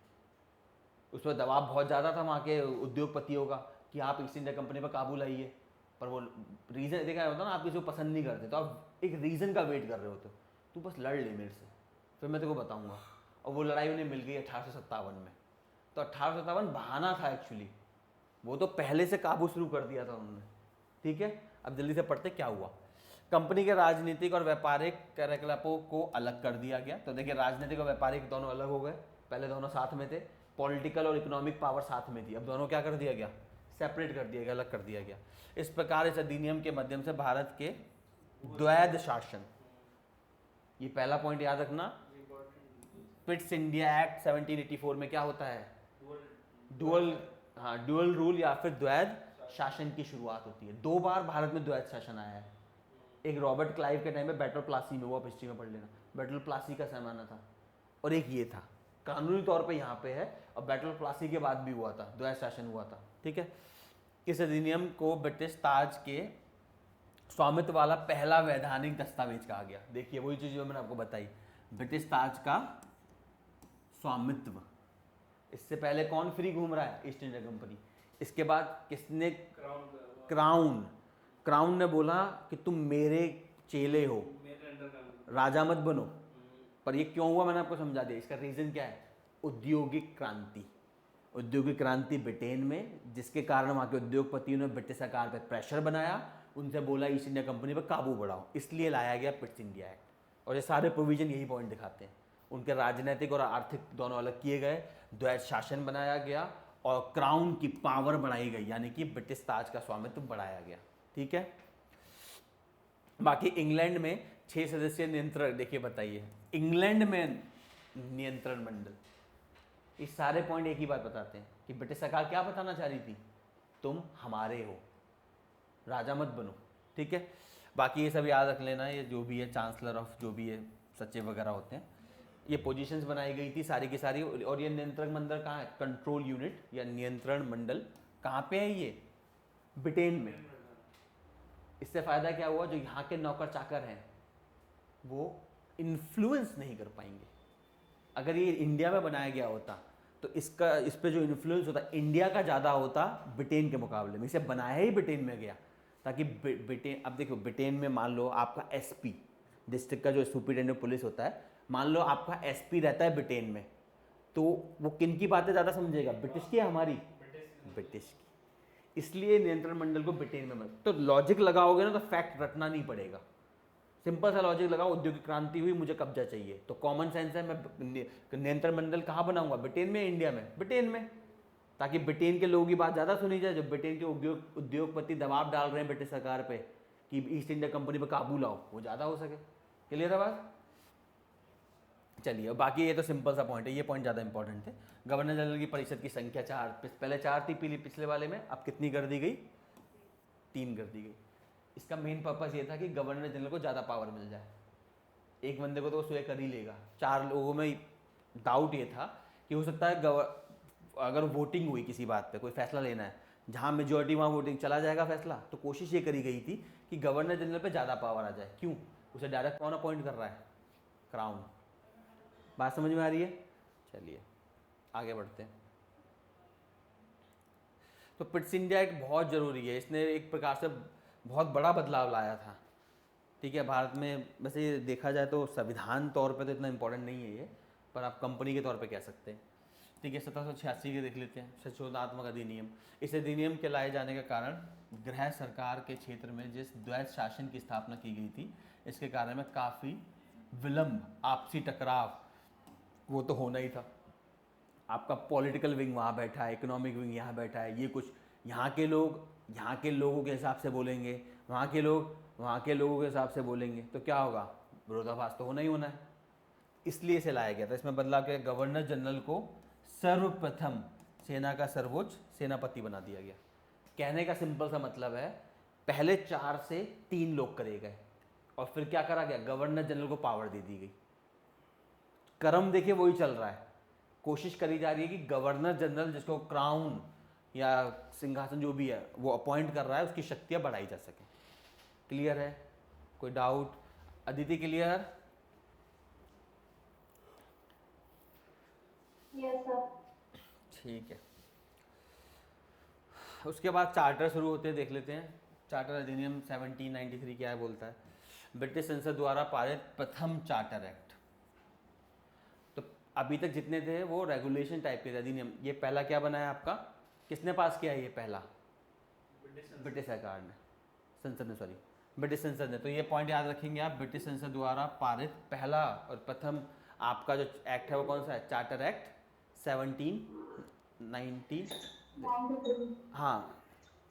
उस पर दबाव बहुत ज़्यादा था वहाँ के उद्योगपतियों का कि आप ईस्ट इंडिया कंपनी पर काबू लाइए। पर वो रीज़न देखा होता ना, आप किसी को पसंद नहीं करते तो आप एक रीज़न का वेट कर रहे होते, तू बस लड़ ले मेरे से, फिर मैं तेरे को बताऊँगा। और वो लड़ाई उन्हें मिल गई 1857 में। तो 1857 बहाना था एक्चुअली, वो तो पहले से काबू शुरू कर दिया था उन्होंने। ठीक है। अब जल्दी से पढ़ते क्या हुआ। कंपनी के राजनीतिक और व्यापारिक कार्यकलापों को अलग कर दिया गया। तो देखिए, राजनीतिक और व्यापारिक दोनों अलग हो गए, पहले दोनों साथ में थे। पॉलिटिकल और इकोनॉमिक पावर साथ में थी, अब दोनों क्या कर दिया गया, सेपरेट कर दिया गया, अलग कर दिया गया। इस प्रकार इस अधिनियम के माध्यम से भारत के द्वैध शासन, ये पहला पॉइंट याद रखना, पिट्स इंडिया एक्ट 1784 में क्या होता है, ड्यूअल रूल या फिर द्वैध शासन की शुरुआत होती है। 2 बार भारत में द्वैध शासन आया है। एक रॉबर्ट क्लाइव के टाइम में बैटल प्लासी में, वो आप हिस्ट्री में पढ़ लेना, बैटल प्लासी का जमाना था। और एक ये था, कानूनी तौर पे यहाँ पे है, और बैटल प्लासी के बाद भी हुआ था, द्वैध शासन हुआ था। ठीक है। इस अधिनियम को ब्रिटिश ताज के स्वामित्व वाला पहला वैधानिक दस्तावेज कहा गया। देखिए वही चीज़ जो मैंने आपको बताई, ब्रिटिश ताज का स्वामित्व। इससे पहले कौन फ्री घूम रहा है, ईस्ट इंडिया कंपनी। इसके बाद किसने, क्राउन ने बोला कि तुम मेरे चेले हो, मेरे अंडर का राजा मत बनो। पर ये क्यों हुआ मैंने आपको समझा दिया। इसका रीज़न क्या है, औद्योगिक क्रांति। औद्योगिक क्रांति ब्रिटेन में, जिसके कारण वहाँ के उद्योगपतियों ने ब्रिटिश सरकार पर प्रेशर बनाया, उनसे बोला ईस्ट इंडिया कंपनी पर काबू बढ़ाओ, इसलिए लाया गया पिट्स इंडिया एक्ट। और ये सारे प्रोविजन यही पॉइंट दिखाते हैं। उनके राजनीतिक और आर्थिक दोनों अलग किए गए, द्वैध शासन बनाया गया, और क्राउन की पावर बढ़ाई गई, यानी कि ब्रिटिश ताज का स्वामित्व बढ़ाया गया। ठीक है। बाकी इंग्लैंड में 6 सदस्यीय नियंत्रण, देखिए बताइए, इंग्लैंड में नियंत्रण मंडल, इस सारे पॉइंट एक ही बात बताते हैं कि ब्रिटिश सरकार क्या बताना चाह रही थी, तुम हमारे हो, राजा मत बनो। ठीक है। बाकी ये सब याद रख लेना, ये जो भी है चांसलर ऑफ जो भी है सचिव वगैरह होते हैं, ये पोजीशंस बनाई गई थी सारी की सारी। और ये नियंत्रण मंडल कहाँ है, कंट्रोल यूनिट या नियंत्रण मंडल कहाँ पे है, ये ब्रिटेन में। इससे फ़ायदा क्या हुआ, जो यहाँ के नौकर चाकर हैं वो इन्फ्लुएंस नहीं कर पाएंगे। अगर ये इंडिया में बनाया गया होता तो इसका, इस पे जो इन्फ्लुएंस होता इंडिया का ज़्यादा होता ब्रिटेन के मुकाबले में। इसे बनाया ही ब्रिटेन में गया ताकि ब्रिटेन, अब देखो ब्रिटेन में मान लो आपका एसपी, डिस्ट्रिक्ट का जो सुपरिटेंडेंट पुलिस होता है, मान लो आपका एसपी रहता है ब्रिटेन में, तो वो किन की बातें ज़्यादा समझेगा, ब्रिटिश की या हमारी, ब्रिटिश की। इसलिए नियंत्रण मंडल को ब्रिटेन में तो लॉजिक लगाओगे ना तो फैक्ट रटना नहीं पड़ेगा, सिंपल सा लॉजिक लगाओ, औद्योगिक क्रांति हुई, मुझे कब्जा चाहिए, तो कॉमन सेंस है, मैं नियंत्रण मंडल कहाँ बनाऊंगा, ब्रिटेन में, इंडिया में, ब्रिटेन में, ताकि ब्रिटेन के लोगों की बात ज़्यादा सुनी जाए। जो ब्रिटेन के उद्योगपति दबाव डाल रहे हैं ब्रिटिश सरकार पे कि ईस्ट इंडिया कंपनी पे काबू लाओ, वो ज़्यादा हो सके। क्लियर है बात। चलिए, बाकी ये तो सिंपल सा पॉइंट है, ये पॉइंट ज़्यादा इंपॉर्टेंट थे। गवर्नर जनरल की परिषद की संख्या 4, पहले 4 थी पिछले वाले में, अब कितनी कर दी गई, 3 कर दी गई। इसका मेन पर्पस ये था कि गवर्नर जनरल को ज़्यादा पावर मिल जाए। एक बंदे को तो वो स्वयं कर ही लेगा। 4 लोगों में डाउट ये था कि हो सकता है अगर वोटिंग हुई किसी बात पे, कोई फैसला लेना है, जहाँ मेजोरिटी वहाँ वोटिंग चला जाएगा फैसला, तो कोशिश ये करी गई थी कि गवर्नर जनरल पे ज़्यादा पावर आ जाए। क्यों, उसे डायरेक्ट कौन अपॉइंट कर रहा है, क्राउन। बात समझ में आ रही है। चलिए आगे बढ़ते हैं। तो पिट्स इंडिया एक्ट बहुत ज़रूरी है, इसने एक प्रकार से बहुत बड़ा बदलाव लाया था। ठीक है, भारत में वैसे ये देखा जाए तो संविधान तौर पे तो इतना इम्पोर्टेंट नहीं है ये, पर आप कंपनी के तौर पे कह सकते हैं। ठीक है, 1786 के देख लेते हैं, संशोधनात्मक अधिनियम। इस अधिनियम के लाए जाने का कारण गृह सरकार के क्षेत्र में जिस द्वैध शासन की स्थापना की गई थी, इसके कारण में काफ़ी विलम्ब, आपसी टकराव, वो तो होना ही था। आपका पॉलिटिकल विंग वहाँ बैठा है, इकोनॉमिक विंग यहाँ बैठा है, ये कुछ यहाँ के लोग यहाँ के लोगों के हिसाब से बोलेंगे, वहाँ के लोग वहाँ के लोगों के हिसाब से बोलेंगे, तो क्या होगा, विरोधाभास तो होना ही होना है। इसलिए इसे लाया गया था। इसमें बदलाव किया, गवर्नर जनरल को सर्वप्रथम सेना का सर्वोच्च सेनापति बना दिया गया। कहने का सिंपल सा मतलब है, पहले 4 से 3 लोग करे गए और फिर क्या करा गया, गवर्नर जनरल को पावर दे दी गई। क्रम देखिए वही चल रहा है, कोशिश करी जा रही है कि गवर्नर जनरल जिसको क्राउन या सिंहासन जो भी है वो अपॉइंट कर रहा है, उसकी शक्तियां बढ़ाई जा सके। क्लियर है? कोई doubt? Aditi clear? Yes sir. ठीक है। उसके बाद चार्टर शुरू होते हैं, देख लेते हैं। चार्टर अधिनियम 1793 क्या है बोलता है, ब्रिटिश संसद द्वारा पारित प्रथम चार्टर एक्ट। तो अभी तक जितने थे वो रेगुलेशन टाइप के थे, अधिनियम। ये पहला क्या बना है आपका, किसने पास किया है ये पहला? ब्रिटिश सरकार ने, संसद ने, सॉरी ब्रिटिश संसद ने। तो ये पॉइंट याद रखेंगे आप, ब्रिटिश संसद द्वारा पारित पहला और प्रथम आपका जो एक्ट है वो कौन सा है, चार्टर एक्ट 1790। हाँ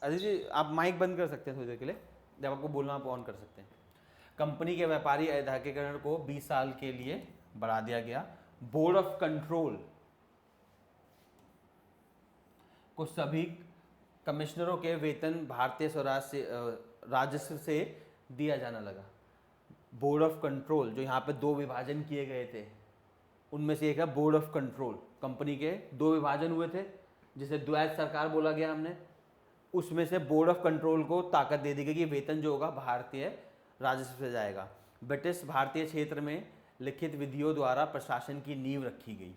अजय जी आप माइक बंद कर सकते हैं थोड़ी देर के लिए, जब आपको बोलना आप ऑन कर सकते हैं। कंपनी के व्यापारी एधाकीकरण को 20 साल के लिए बढ़ा दिया गया। बोर्ड ऑफ कंट्रोल को सभी कमिश्नरों के वेतन भारतीय स्वराज से राजस्व से दिया जाना लगा। बोर्ड ऑफ कंट्रोल, जो यहाँ पे 2 विभाजन किए गए थे उनमें से एक है बोर्ड ऑफ कंट्रोल। कंपनी के 2 विभाजन हुए थे जिसे द्वैत सरकार बोला गया हमने, उसमें से बोर्ड ऑफ कंट्रोल को ताकत दे दी गई कि वेतन जो होगा भारतीय राजस्व से जाएगा। ब्रिटिश भारतीय क्षेत्र में लिखित विधियों द्वारा प्रशासन की नींव रखी गई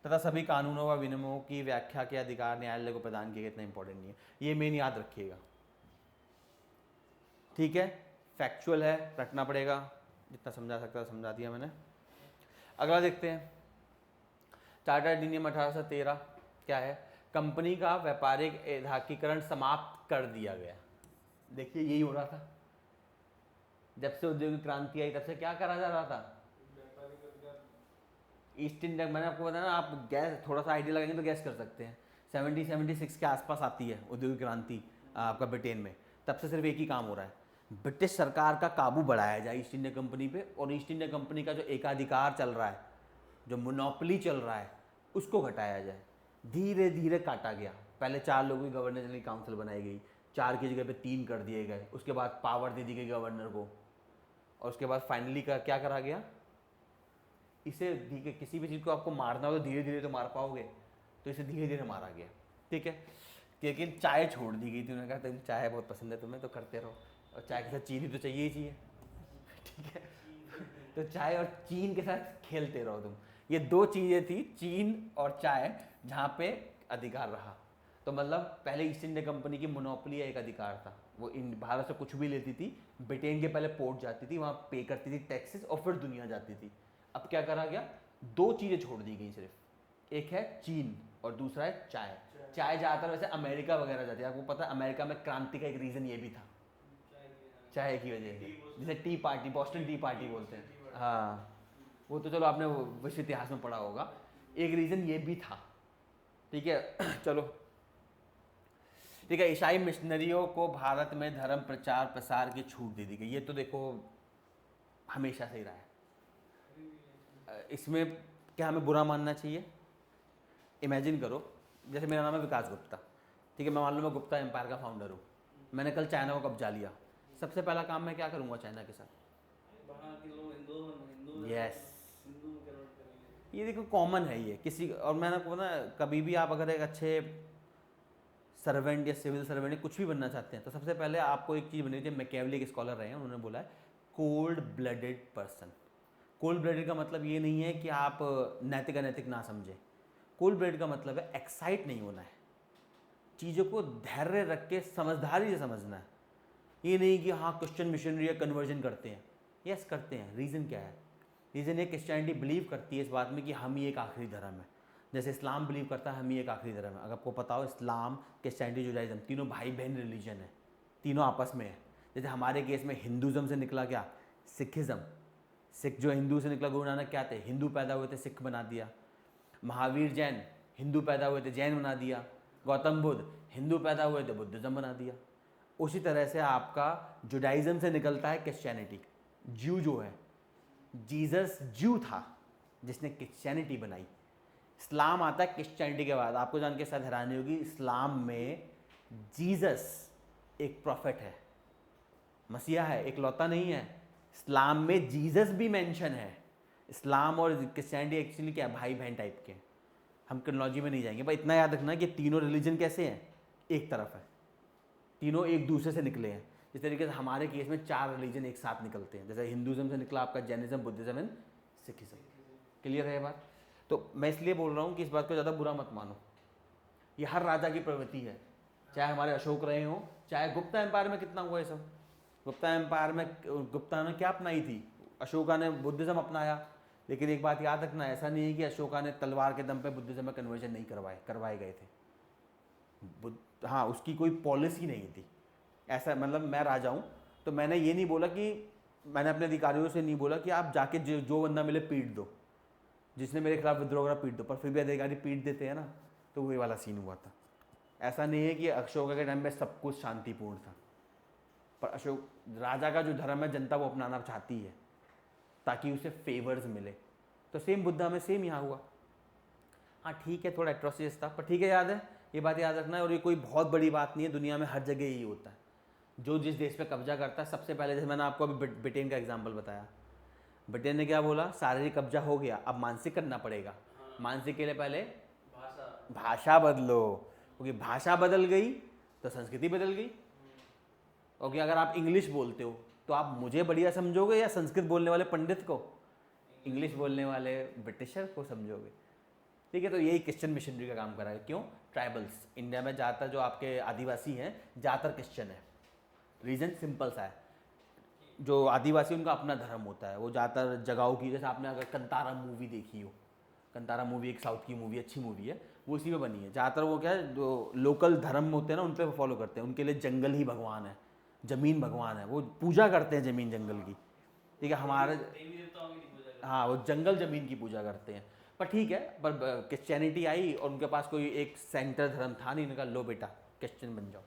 तथा सभी कानूनों व विनियमों की व्याख्या के अधिकार न्यायालय को प्रदान किए गए। इतना इंपॉर्टेंट नहीं है, ये मेन याद रखिएगा, ठीक है। फैक्चुअल है, रखना पड़ेगा, जितना समझा सकता समझा दिया मैंने। अगला देखते हैं, चार्टर अधिनियम 1813 क्या है, कंपनी का व्यापारिक एधाकीकरण समाप्त कर दिया गया। देखिए यही हो रहा था, जब से औद्योगिक क्रांति आई तब से क्या करा जा रहा था, ईस्ट इंडिया। मैंने आपको बताया ना, आप गैस थोड़ा सा आइडिया लगाएंगे तो गैस कर सकते हैं। 76 के आसपास आती है औद्योगिक क्रांति आपका ब्रिटेन में, तब से सिर्फ एक ही काम हो रहा है, ब्रिटिश सरकार का काबू बढ़ाया जाए ईस्ट इंडिया कंपनी पे, और ईस्ट इंडिया कंपनी का जो एकाधिकार चल रहा है, जो मोनोपोली चल रहा है, उसको घटाया जाए। धीरे धीरे काटा गया। पहले 4 लोगों की गवर्नर जनरल काउंसिल बनाई गई, 4 की जगह पे 3 कर दिए गए। उसके बाद पावर दे दी गई गवर्नर को, और उसके बाद फाइनली क्या करा गया, इसे किसी भी चीज़ को आपको मारना हो तो धीरे धीरे तो मार पाओगे, तो इसे धीरे धीरे मारा गया, ठीक है। लेकिन चाय छोड़ दी गई थी, उन्होंने कहा तुम चाय बहुत पसंद है तुम्हें तो करते रहो, और चाय के साथ चीनी तो चाहिए ही चाहिए, ठीक है। तो चाय और चीन के साथ खेलते रहो तुम। ये 2 चीज़ें थी, चीन और चाय, जहाँ पे अधिकार रहा। तो मतलब पहले ईस्ट इंडिया कंपनी की मोनोपोली एक अधिकार था, वो भारत से कुछ भी लेती थी, ब्रिटेन के पहले पोर्ट जाती थी, वहाँ पे करती थी टैक्सेस, और फिर दुनिया जाती थी। अब क्या करा गया, 2 चीज़ें छोड़ दी गई सिर्फ, एक है चीन और दूसरा है चाय। चाय ज़्यादातर वैसे अमेरिका वगैरह जाती है, आपको पता है अमेरिका में क्रांति का एक रीज़न ये भी था, चाय की वजह से, जिसे T party, Boston T party बोलते हैं। हाँ वो तो चलो आपने विश्व इतिहास में पढ़ा होगा, एक रीज़न ये भी था, ठीक है। चलो ठीक है, ईसाई मिशनरियों को भारत में धर्म प्रचार प्रसार की छूट दे दी गई। ये तो देखो हमेशा से ही रहा है, इसमें क्या हमें बुरा मानना चाहिए। इमेजिन करो, जैसे मेरा नाम है विकास गुप्ता, ठीक है, मैं मान लो मैं गुप्ता एम्पायर का फाउंडर हूँ, मैंने कल चाइना को कब्जा लिया, सबसे पहला काम मैं क्या करूँगा चाइना के साथ, यस, ये देखो कॉमन है ये किसी। और मैंने आपको ना, कभी भी आप अगर एक अच्छे सर्वेंट या सिविल सर्वेंट या कुछ भी बनना चाहते हैं तो सबसे पहले आपको एक चीज़ बनी थी, मैकियावेली के स्कॉलर रहे हैं, उन्होंने बोला है cold blooded person. Cold blooded का मतलब ये नहीं है कि आप नैतिक अनैतिक ना समझें, कोल्ड ब्लडेड का मतलब है एक्साइट नहीं होना है, चीज़ों को धैर्य रख के समझदारी से समझना है। ये नहीं कि हाँ क्रिश्चियन मिशनरी या कन्वर्जन करते हैं, यस करते हैं, रीज़न क्या है, रीज़न ये क्रिश्चियनिटी बिलीव करती है इस बात में कि हम ही एक आखिरी धर्म है, जैसे इस्लाम बिलीव करता है हम ही एक आखिरी धर्म है। अगर आपको पता हो, इस्लाम, क्रिश्चियनिटी, जुडाइज़म तीनों भाई बहन रिलीजन है, तीनों आपस में है। जैसे हमारे केस में हिंदुज़म से निकला क्या, सिखिज़म, सिख जो हिंदू से निकला, गुरु नानक क्या थे, हिंदू पैदा हुए थे, सिख बना दिया। महावीर जैन, हिंदू पैदा हुए थे, जैन बना दिया। गौतम बुद्ध, हिंदू पैदा हुए थे, बुद्धिज़्म बना दिया। उसी तरह से आपका जुडाइज़म से निकलता है क्रिश्चियनिटी, ज्यू जो है, जीसस ज्यू था जिसने क्रिश्चियनिटी बनाई। इस्लाम आता है क्रिश्चियनिटी के बाद। आपको जान के साथ हैरानी होगी, इस्लाम में जीसस एक प्रॉफिट है, मसीहा है, एक लौता नहीं है। इस्लाम में जीसस भी मेंशन है। इस्लाम और क्रिश्चियनिटी एक्चुअली क्या है, भाई बहन टाइप के। हम क्रोनोलॉजी में नहीं जाएंगे, पर इतना याद रखना कि तीनों रिलीजन कैसे हैं, एक तरफ है, तीनों एक दूसरे से निकले हैं। जिस तरीके से हमारे केस में 4 रिलीजन एक साथ निकलते हैं, जैसे हिंदुज़म से निकला आपका Jainism, Buddhism and Sikhism. Clear है ये बात? तो मैं इसलिए बोल रहा हूँ कि इस बात को ज़्यादा बुरा मत मानो। ये हर राजा की प्रवृत्ति है, चाहे हमारे अशोक रहे हों, चाहे गुप्ता एम्पायर में कितना हुआ ये सब। गुप्ता एम्पायर में गुप्ता ने क्या अपनाई थी, अशोका ने बुद्धिज्म अपनाया। लेकिन एक बात याद रखना, ऐसा नहीं है कि अशोका ने तलवार के दम पे बुद्धिज्म में कन्वर्जन नहीं करवाए गए थे। हाँ, उसकी कोई पॉलिसी नहीं थी ऐसा। मतलब मैं राजा हूँ तो मैंने ये नहीं बोला कि, मैंने अपने अधिकारियों से नहीं बोला कि आप जाके जो बंदा मिले पीट दो, जिसने मेरे खिलाफ विद्रोह करा पीट दो, पर फिर भी अधिकारी पीट देते हैं ना, तो वही वाला सीन हुआ था। ऐसा नहीं है कि अशोका के टाइम में सब कुछ शांतिपूर्ण था, पर अशोक राजा का जो धर्म है जनता वो अपनाना चाहती है ताकि उसे फेवर्स मिले। तो सेम बुद्धा में सेम यहाँ हुआ। हाँ ठीक है, थोड़ा एट्रोसिटीज था, पर ठीक है, याद है, ये बात याद रखना है। और ये कोई बहुत बड़ी बात नहीं है, दुनिया में हर जगह यही होता है। जो जिस देश पे कब्जा करता है, सबसे पहले, जैसे मैंने आपको अभी ब्रिटेन का एग्जाम्पल बताया, ब्रिटेन ने क्या बोला, शारीरिक कब्जा हो गया, अब मानसिक करना पड़ेगा। मानसिक के लिए पहले भाषा बदलो, क्योंकि भाषा बदल गई तो संस्कृति बदल गई। ओके, अगर आप इंग्लिश बोलते हो तो आप मुझे बढ़िया समझोगे या संस्कृत बोलने वाले पंडित को, इंग्लिश बोलने वाले ब्रिटिशर को समझोगे? ठीक है, तो यही क्रिश्चियन मिशनरी का काम करा है। क्यों? ट्राइबल्स, इंडिया में ज़्यादातर जो आपके आदिवासी हैं ज़्यादातर क्रिश्चियन है। रीज़न सिंपल सा है, जो आदिवासी उनका अपना धर्म होता है, वो ज़्यादातर जगहों की, जैसे आपने अगर कंतारा मूवी देखी हो, कंतारा मूवी एक साउथ की मूवी, अच्छी मूवी है, वो इसी में बनी है। ज़्यादातर वो क्या है, जो लोकल धर्म होते हैं ना उन पर फॉलो करते हैं। उनके लिए जंगल ही भगवान है, ज़मीन भगवान है, वो पूजा करते हैं ज़मीन जंगल की। ठीक है, हमारे हाँ, वो जंगल ज़मीन की पूजा करते हैं। पर ठीक है, पर क्रिश्चियनिटी आई और उनके पास कोई एक सेंटर धर्म था नहीं, उनका लो बेटा क्रिश्चियन बन जाओ।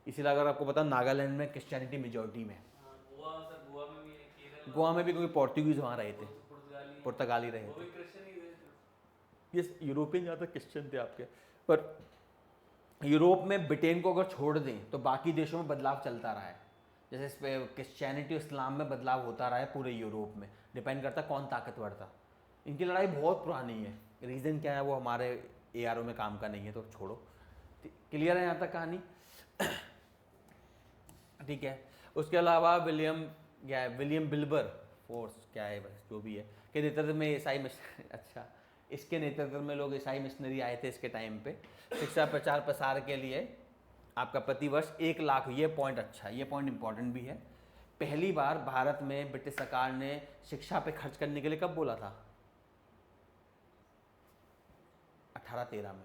इसीलिए अगर आपको पता, नागालैंड में क्रिश्चियनिटी मेजॉरिटी में है। गोवा में भी क्योंकि पोर्तुगीज वहाँ रहे थे, पुर्तगाली रहे थे। ये यूरोपियन ज़्यादा क्रिश्चियन थे आपके। पर यूरोप में ब्रिटेन को अगर छोड़ दें तो बाकी देशों में बदलाव चलता रहा है। जैसे इस पे क्रिश्चियनिटी और इस्लाम में बदलाव होता रहा है पूरे यूरोप में, डिपेंड करता है कौन ताकतवर था। इनकी लड़ाई बहुत पुरानी है, रीज़न क्या है वो हमारे ARO में काम का नहीं है, तो छोड़ो। क्लियर है यहाँ तक कहानी? ठीक है। उसके अलावा विलियम बिल्बर फोर्स क्या है, बस जो भी है, के नेतृत्व में ईसाई अच्छा, इसके नेतृत्व में लोग ईसाई मिशनरी आए थे इसके टाइम पे, शिक्षा प्रचार प्रसार के लिए। आपका प्रतिवर्ष 1 लाख, ये पॉइंट अच्छा, ये पॉइंट इंपॉर्टेंट भी है। पहली बार भारत में ब्रिटिश सरकार ने शिक्षा पे खर्च करने के लिए कब बोला था? 1813 में।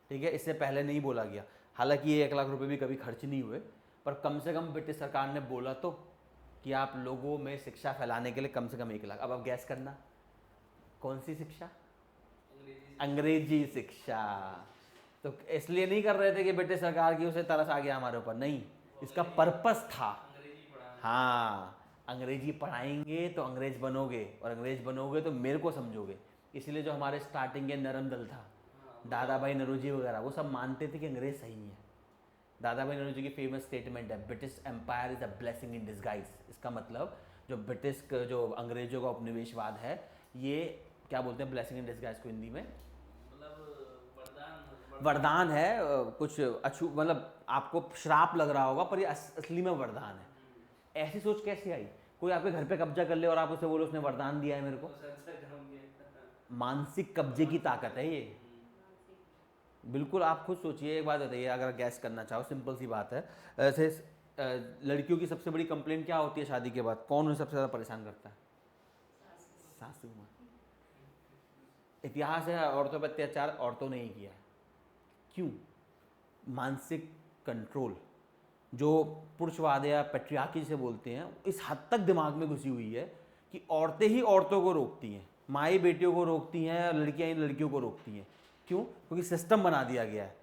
ठीक है, इससे पहले नहीं बोला गया। हालांकि ये 1 लाख रुपए भी कभी खर्च नहीं हुए, पर कम से कम ब्रिटिश सरकार ने बोला तो कि आप लोगों में शिक्षा फैलाने के लिए कम से कम 1 लाख। अब आप गैस करना, कौन सी शिक्षा? अंग्रेजी शिक्षा। तो इसलिए नहीं कर रहे थे कि ब्रिटिश सरकार की उसे तरस आ गया हमारे ऊपर, नहीं, इसका पर्पस था। हाँ, अंग्रेजी पढ़ाएंगे तो अंग्रेज बनोगे, और अंग्रेज बनोगे तो मेरे को समझोगे। इसलिए जो हमारे स्टार्टिंग के नरम दल था, दादा भाई नौरोजी वगैरह, वो सब मानते थे कि अंग्रेज सही है। दादा भाई नौरोजी की फेमस स्टेटमेंट है, British empire is a blessing in disguise. इसका मतलब जो ब्रिटिश जो अंग्रेजों का उपनिवेशवाद है, ये क्या बोलते हैं ब्लेसिंग इन डिस्गाइज को हिंदी में? वरदान है। कुछ मतलब आपको श्राप लग रहा होगा, पर ये असली में वरदान है। ऐसी सोच कैसे आई? कोई आपके घर पे कब्जा कर ले और आप उसे बोलो उसने वरदान दिया है मेरे को। मानसिक कब्जे की ताकत है ये। बिल्कुल, आप खुद सोचिए। एक बात बताइए, अगर गैस करना चाहो, सिंपल सी बात है। ऐसे लड़कियों की सबसे बड़ी कंप्लेंट क्या होती है शादी के बाद? कौन उन्हें सबसे ज़्यादा परेशान करता है? सासू माँ। इतिहास है, औरतों पर अत्याचार औरतों ने ही किया है। क्यों? मानसिक कंट्रोल, जो पुरुषवाद या पैट्रियार्की जिसे बोलते हैं, इस हद तक दिमाग में घुसी हुई है कि औरतें ही औरतों को रोकती हैं, माएँ बेटियों को रोकती हैं, और लड़कियाँ इन लड़कियों को रोकती हैं। क्यों? क्योंकि सिस्टम बना दिया गया है।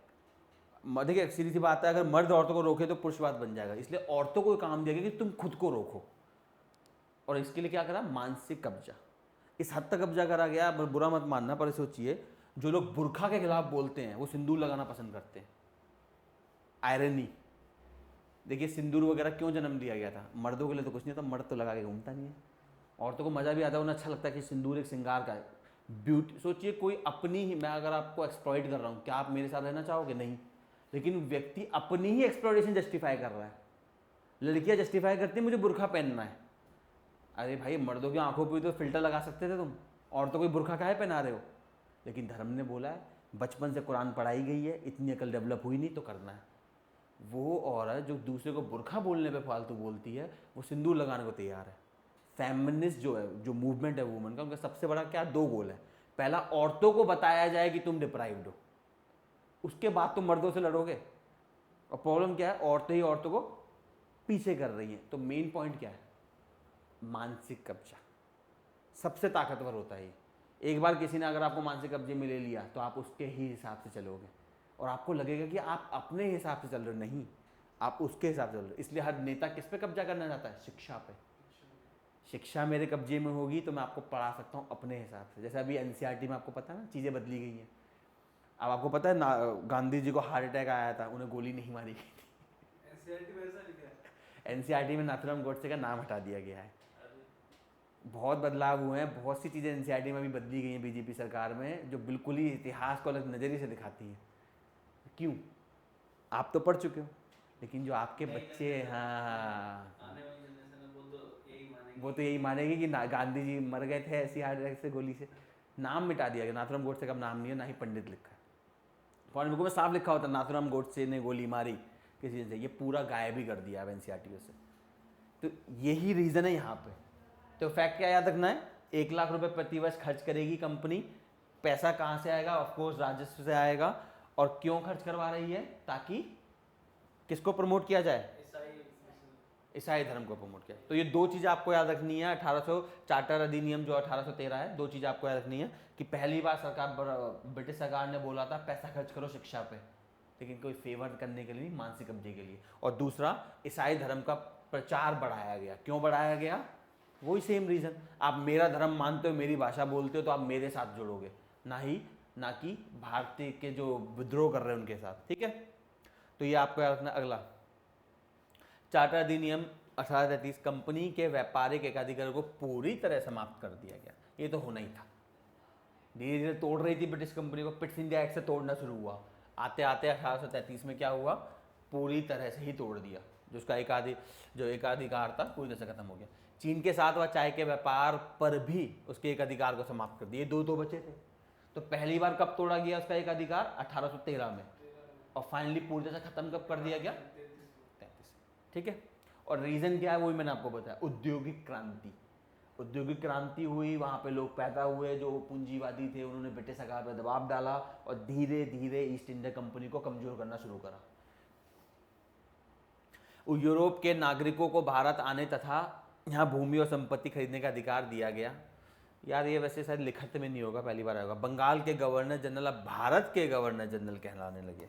देखिए, सीधी सी बात है, अगर मर्द औरतों को रोके तो पुरुषवाद बन जाएगा। इसलिए औरतों को काम दिया गया कि तुम खुद को रोको। और इसके लिए क्या करा, मानसिक कब्जा। इस हद तक कब्जा करा गया, बुरा मत मानना, पर सोचिए जो लोग बुरखा के खिलाफ बोलते हैं वो सिंदूर लगाना पसंद करते हैं। आयरनी देखिए, सिंदूर वगैरह क्यों जन्म दिया गया था? मर्दों के लिए तो कुछ नहीं था, मर्द तो लगा के घूमता नहीं है। औरतों को मज़ा भी आता है, उन्हें अच्छा लगता है कि सिंदूर एक श्रृंगार का है, ब्यूटी। सोचिए कोई अपनी ही, मैं अगर आपको एक्सप्लॉइट कर रहा हूँ, क्या आप मेरे साथ रहना चाहोगे? नहीं। लेकिन व्यक्ति अपनी ही एक्सप्लॉइटेशन जस्टिफाई कर रहा है। लड़कियां जस्टिफाई करती हैं मुझे बुरखा पहनना है। अरे भाई, मर्दों की आंखों पे तो फिल्टर लगा सकते थे तुम, औरतों को बुरखा काहे पहना रहे हो? लेकिन धर्म ने बोला है, बचपन से कुरान पढ़ाई गई है, इतनी अकल डेवलप हुई नहीं तो करना है। वो औरत जो दूसरे को बुरखा बोलने पे फालतू बोलती है, वो सिंदूर लगाने को तैयार है। फेमिनिस्ट जो है, जो मूवमेंट है वुमेन का, उनका सबसे बड़ा क्या, 2 गोल है। पहला, औरतों को बताया जाए कि तुम डिप्राइव्ड हो, उसके बाद तुम मर्दों से लड़ोगे। और प्रॉब्लम क्या है, औरतें ही औरतों को पीछे कर रही हैं। तो मेन पॉइंट क्या है, मानसिक कब्जा सबसे ताकतवर होता है। एक बार किसी ने अगर आपको मानसिक कब्जे में ले लिया तो आप उसके ही हिसाब से चलोगे, और आपको लगेगा कि आप अपने हिसाब से चल रहे हो, नहीं, आप उसके हिसाब से चल रहे हो। इसलिए हर नेता किस पे कब्जा करना चाहता है? शिक्षा पे। शिक्षा मेरे कब्जे में होगी तो मैं आपको पढ़ा सकता हूँ अपने हिसाब से। जैसे अभी एनसीईआरटी में आपको पता है ना, चीज़ें बदली गई हैं। अब आपको पता है ना, गांधी जी को हार्ट अटैक आया था, उन्हें गोली नहीं मारी गई थी। एनसीईआरटी में ऐसा लिखा है? एनसीईआरटी में नाथूराम गोडसे का नाम हटा दिया गया है। अरे बहुत बदलाव हुए हैं, बहुत सी चीज़ें एनसीईआरटी में भी बदली गई हैं बीजेपी सरकार में, जो बिल्कुल ही इतिहास को अलग नज़रिए से दिखाती हैं। क्यों? आप तो पढ़ चुके हो, लेकिन जो आपके नई बच्चे, जनरेशन, हाँ, आने वाली जनरेशन है, वो तो यही मानेगी। वो तो यही मानेगी कि गांधी जी मर गए थे ऐसी हार्ट अटैक से, गोली से। नाम मिटा दिया गया, नाथूराम गोडसे का नाम नहीं है, ना ही पंडित लिखा है। पॉइंट बुक में साफ लिखा होता है नाथूराम गोडसे ने गोली मारी किसी से, ये पूरा गायब ही कर दिया है एनसीईआरटी से। तो यही रीज़न है यहाँ पे। तो फैक्ट क्या याद रखना है, 1 लाख रुपए प्रतिवर्ष खर्च करेगी कंपनी। पैसा कहाँ से आएगा? ऑफकोर्स राजस्व से आएगा। और क्यों खर्च करवा रही है? ताकि किसको प्रमोट किया जाए? ईसाई धर्म को प्रमोट किया। तो ये 2 चीज़ें आपको याद रखनी है। 1800 चार्टर अधिनियम जो 1813 है, 2 चीज़ें आपको याद रखनी है कि पहली बार ब्रिटिश सरकार ने बोला था पैसा खर्च करो शिक्षा पे, लेकिन कोई फेवर करने के लिए नहीं, मानसिक कब्जे के लिए। और दूसरा, ईसाई धर्म का प्रचार बढ़ाया गया। क्यों बढ़ाया गया? वही सेम रीज़न, आप मेरा धर्म मानते हो, मेरी भाषा बोलते हो, तो आप मेरे साथ जुड़ोगे, ना कि भारतीय के जो विद्रोह कर रहे हैं उनके साथ। ठीक है, तो ये आपको याद रखना। अगला, चार्टर अधिनियम 1833, कंपनी के व्यापारिक एकाधिकार को पूरी तरह समाप्त कर दिया गया। ये तो होना ही था। धीरे धीरे तोड़ रही थी ब्रिटिश कंपनी को, पिट्स इंडिया एक्ट से तोड़ना शुरू हुआ। आते आते 1833 में क्या हुआ, पूरी तरह से ही तोड़ दिया। जो उसका एकाधिकार था पूरी तरह से खत्म हो गया। चीन के साथ वह चाय के व्यापार पर भी उसके एक अधिकार को समाप्त कर दिए। 2 तो बचे थे। तो पहली बार कब तोड़ा गया उसका एक अधिकार? 1813 में। और फाइनली पूरी तरह से खत्म कब कर दिया गया? 33। ठीक है, और रीज़न क्या है वही मैंने आपको बताया, औद्योगिक क्रांति। औद्योगिक क्रांति हुई, वहाँ पे लोग पैदा हुए जो पूंजीवादी थे, उन्होंने ब्रिटिश सरकार पर दबाव डाला और धीरे धीरे ईस्ट इंडिया कंपनी को कमज़ोर करना शुरू करा। यूरोप के नागरिकों को भारत आने तथा यहाँ भूमि और संपत्ति खरीदने का अधिकार दिया गया। यार ये वैसे शायद लिखत में नहीं होगा, पहली बार आएगा। बंगाल के गवर्नर जनरल अब भारत के गवर्नर जनरल कहलाने लगे।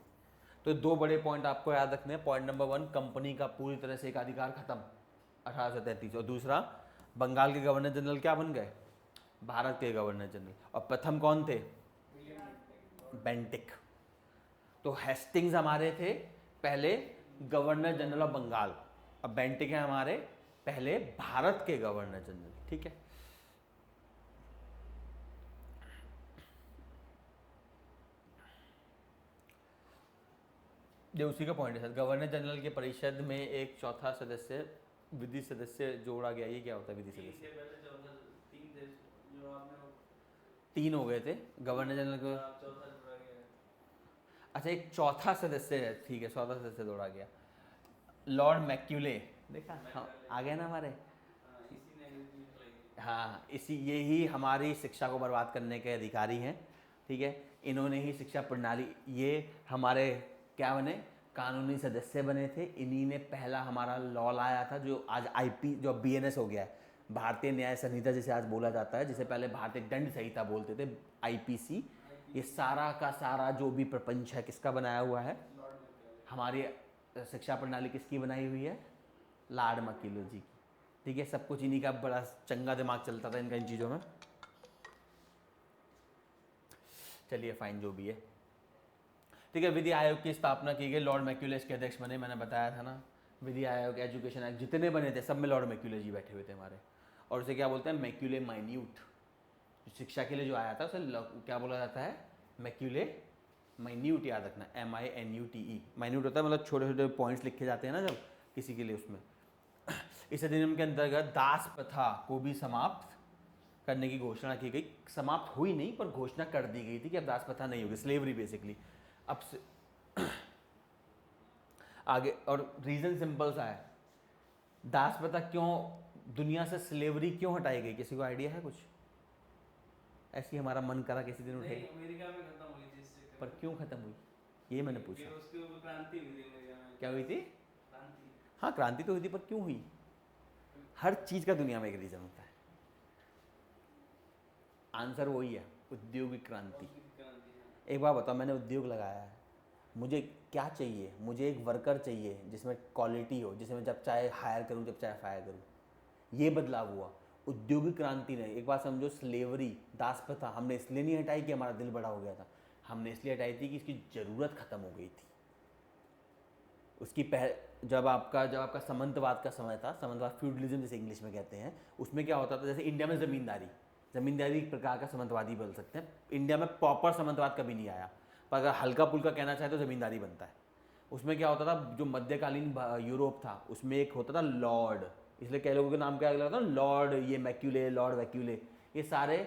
तो 2 बड़े पॉइंट आपको याद रखने हैं। पॉइंट नंबर 1, कंपनी का पूरी तरह से एक अधिकार खत्म 1833। और दूसरा, बंगाल के गवर्नर जनरल क्या बन गए? भारत के गवर्नर जनरल। और प्रथम कौन थे? बेंटिक। तो हेस्टिंग्स हमारे थे पहले गवर्नर जनरल ऑफ बंगाल, अब बेंटिक है हमारे पहले भारत के गवर्नर जनरल। ठीक है, ये उसी का पॉइंट है सर। गवर्नर जनरल के परिषद में एक चौथा सदस्य, विधि सदस्य जोड़ा गया। ये क्या होता है विधि सदस्य? पहले चौथा, 3 थे जो आपने 3 हो गए थे गवर्नर जनरल को। चौथा जोड़ा गया है। अच्छा, एक चौथा सदस्य है, ठीक है, चौथा सदस्य जोड़ा गया, लॉर्ड मैक्यूले। देखा, हाँ, आ गया ना हमारे। इसी ने अंग्रेजी में लिखलाई थी। हाँ, यही हमारी शिक्षा को बर्बाद करने के अधिकारी हैं। ठीक है, इन्होंने ही शिक्षा प्रणाली, ये हमारे क्या बने, कानूनी सदस्य बने थे। इन्हीं ने पहला हमारा लॉ लाया था, जो आज आईपी, जो बीएनएस हो गया है, भारतीय न्याय संहिता जिसे आज बोला जाता है, जिसे पहले भारतीय दंड संहिता बोलते थे, आईपीसी। ये सारा का सारा जो भी प्रपंच है किसका बनाया हुआ है? Lord Macaulay. हमारी शिक्षा प्रणाली किसकी बनाई हुई है? लॉर्ड मैक्यूले जी की। ठीक है, सब कुछ इन्हीं का बड़ा चंगा दिमाग चलता था इनका इन चीज़ों में। चलिए फाइन, जो भी है ठीक है। विधि आयोग की स्थापना की गई, लॉर्ड मैक्यूले इसके अध्यक्ष बने, मैंने बताया था ना। विधि आयोग, एजुकेशन एक्ट जितने बने थे सब में लॉर्ड मैक्यूले जी बैठे हुए थे हमारे। और उसे क्या बोलते हैं, मैक्यूले माइन्यूट। शिक्षा के लिए जो आया था उसे क्या बोला जाता है, मैक्यूले माइन्यूट। याद रखना, MINUTE। माइन्यूट होता है मतलब छोटे छोटे पॉइंट्स लिखे जाते हैं ना जब किसी के लिए, उसमें। इस अधिनियम के अंतर्गत दास प्रथा को भी समाप्त करने की घोषणा की गई। समाप्त हुई नहीं पर घोषणा कर दी गई थी कि अब दास प्रथा नहीं होगी, स्लेवरी बेसिकली अब से आगे। और रीजन सिंपल सा है, दास प्रथा क्यों, दुनिया से स्लेवरी क्यों हटाई गई, किसी को आइडिया है कुछ? ऐसी हमारा मन करा किसी दिन उठे, नहीं, अमेरिका में खत्म हुई थी इससे। पर क्यों खत्म हुई ये मैंने पूछा। फिर उसके ऊपर क्रांति हुई थी अमेरिका में। क्या हुई थी? क्रांति। हाँ क्रांति तो हुई थी, पर क्यों हुई? हर चीज का दुनिया में एक रीजन होता है। आंसर वही है, औद्योगिक क्रांति। एक बार बताओ, मैंने उद्योग लगाया है, मुझे क्या चाहिए? मुझे एक वर्कर चाहिए जिसमें क्वालिटी हो, जिसमें जब चाहे हायर करूं जब चाहे फायर करूं। ये बदलाव हुआ। औद्योगिक क्रांति ने, एक बात समझो, स्लेवरी, दास प्रथा हमने इसलिए नहीं हटाई कि हमारा दिल बड़ा हो गया था, हमने इसलिए हटाई थी कि इसकी ज़रूरत खत्म हो गई थी। उसकी जब आपका सामंतवाद का समय था, सामंतवाद फ्यूडलिज्म जैसे इंग्लिश में कहते हैं, उसमें क्या होता था, जैसे इंडिया में ज़मींदारी एक प्रकार का सामंतवादी बोल सकते हैं। इंडिया में प्रॉपर सामंतवाद कभी नहीं आया, पर अगर हल्का पुल्का कहना चाहे तो ज़मींदारी बनता है। उसमें क्या होता था, जो मध्यकालीन यूरोप था उसमें एक होता था लॉर्ड, इसलिए कई लोगों के नाम क्या लगता था, लॉर्ड ये मैक्यूले, लॉर्ड वैक्यूले, ये सारे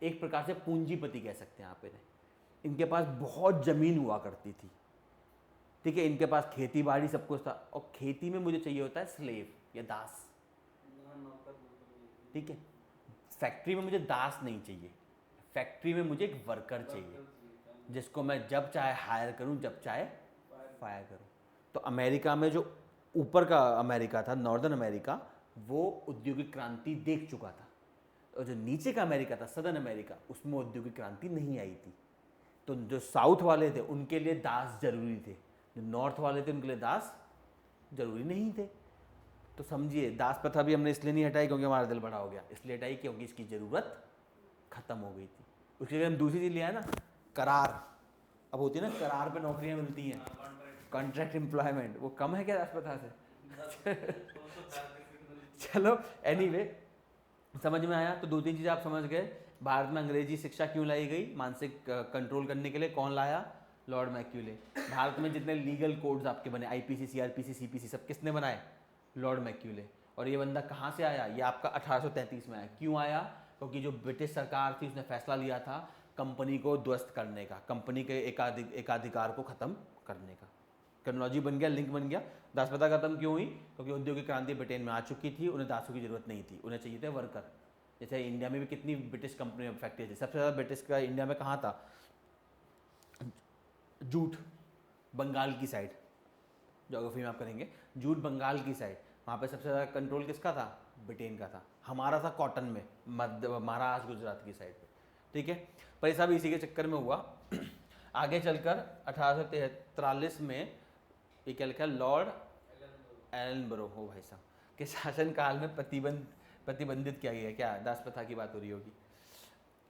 एक प्रकार से पूंजीपति कह सकते हैं आप इन्हें। इनके पास बहुत ज़मीन हुआ करती थी, ठीक है, इनके पास खेती बाड़ी सब कुछ था। और खेती में मुझे चाहिए होता है स्लेव या दास, ठीक है। फैक्ट्री में मुझे दास नहीं चाहिए, फैक्ट्री में मुझे एक वर्कर चाहिए जिसको मैं जब चाहे हायर करूं जब चाहे फायर करूं। तो अमेरिका में जो ऊपर का अमेरिका था, नॉर्दर्न अमेरिका, वो औद्योगिक क्रांति देख चुका था। और जो नीचे का अमेरिका था, सदर्न अमेरिका, उसमें औद्योगिक क्रांति नहीं आई थी। तो जो साउथ वाले थे उनके लिए दास जरूरी थे, जो नॉर्थ वाले थे उनके लिए दास जरूरी नहीं थे। तो समझिए, दास प्रथा भी हमने इसलिए नहीं हटाई क्योंकि हमारा दिल बड़ा हो गया, इसलिए हटाई क्योंकि इसकी ज़रूरत खत्म हो गई थी। उसके लिए हम दूसरी चीज़ ले आए ना, करार। अब होती है ना, करार पे नौकरियां मिलती हैं, कॉन्ट्रैक्ट एम्प्लॉयमेंट, वो कम है क्या दास प्रथा से? चलो एनीवे, समझ में आया। तो दो तीन चीज़ आप समझ गए। भारत में अंग्रेजी शिक्षा क्यों लाई गई, मानसिक कंट्रोल करने के लिए। कौन लाया? Lord Macaulay. भारत में जितने लीगल कोड्स आपके बने, IPC, CRPC, CPC, सब किसने बनाए? Lord Macaulay. और ये बंदा कहाँ से आया? ये आपका 1833 में आया। क्यों आया? क्योंकि जो ब्रिटिश सरकार थी उसने फैसला लिया था कंपनी को ध्वस्त करने का, कंपनी के एकाधिकार को ख़त्म करने का। क्रॉनोलॉजी बन गया, लिंक बन गया। दास प्रथा खत्म क्यों हुई? क्योंकि औद्योगिक क्रांति ब्रिटेन में आ चुकी थी, उन्हें दासों की जरूरत नहीं थी, उन्हें चाहिए थे वर्कर। जैसे इंडिया में भी कितनी ब्रिटिश कंपनी फैक्ट्री थी, सबसे ज़्यादा ब्रिटिश का इंडिया में कहाँ था? जूट, बंगाल की साइड, ज्योग्राफी में आप करेंगे, जूट बंगाल की साइड, वहाँ पे सबसे ज़्यादा कंट्रोल किसका था? ब्रिटेन का था। हमारा था कॉटन में, मध्य महाराष्ट्र गुजरात की साइड पे, ठीक है। पर ये सब इसी के चक्कर में हुआ। आगे चलकर 1843 में ये क्या लिखा? लॉर्ड एलनबरो, हो भाई साहब, के शासनकाल में प्रतिबंधित किया गया। क्या दास प्रथा की बात हो रही होगी?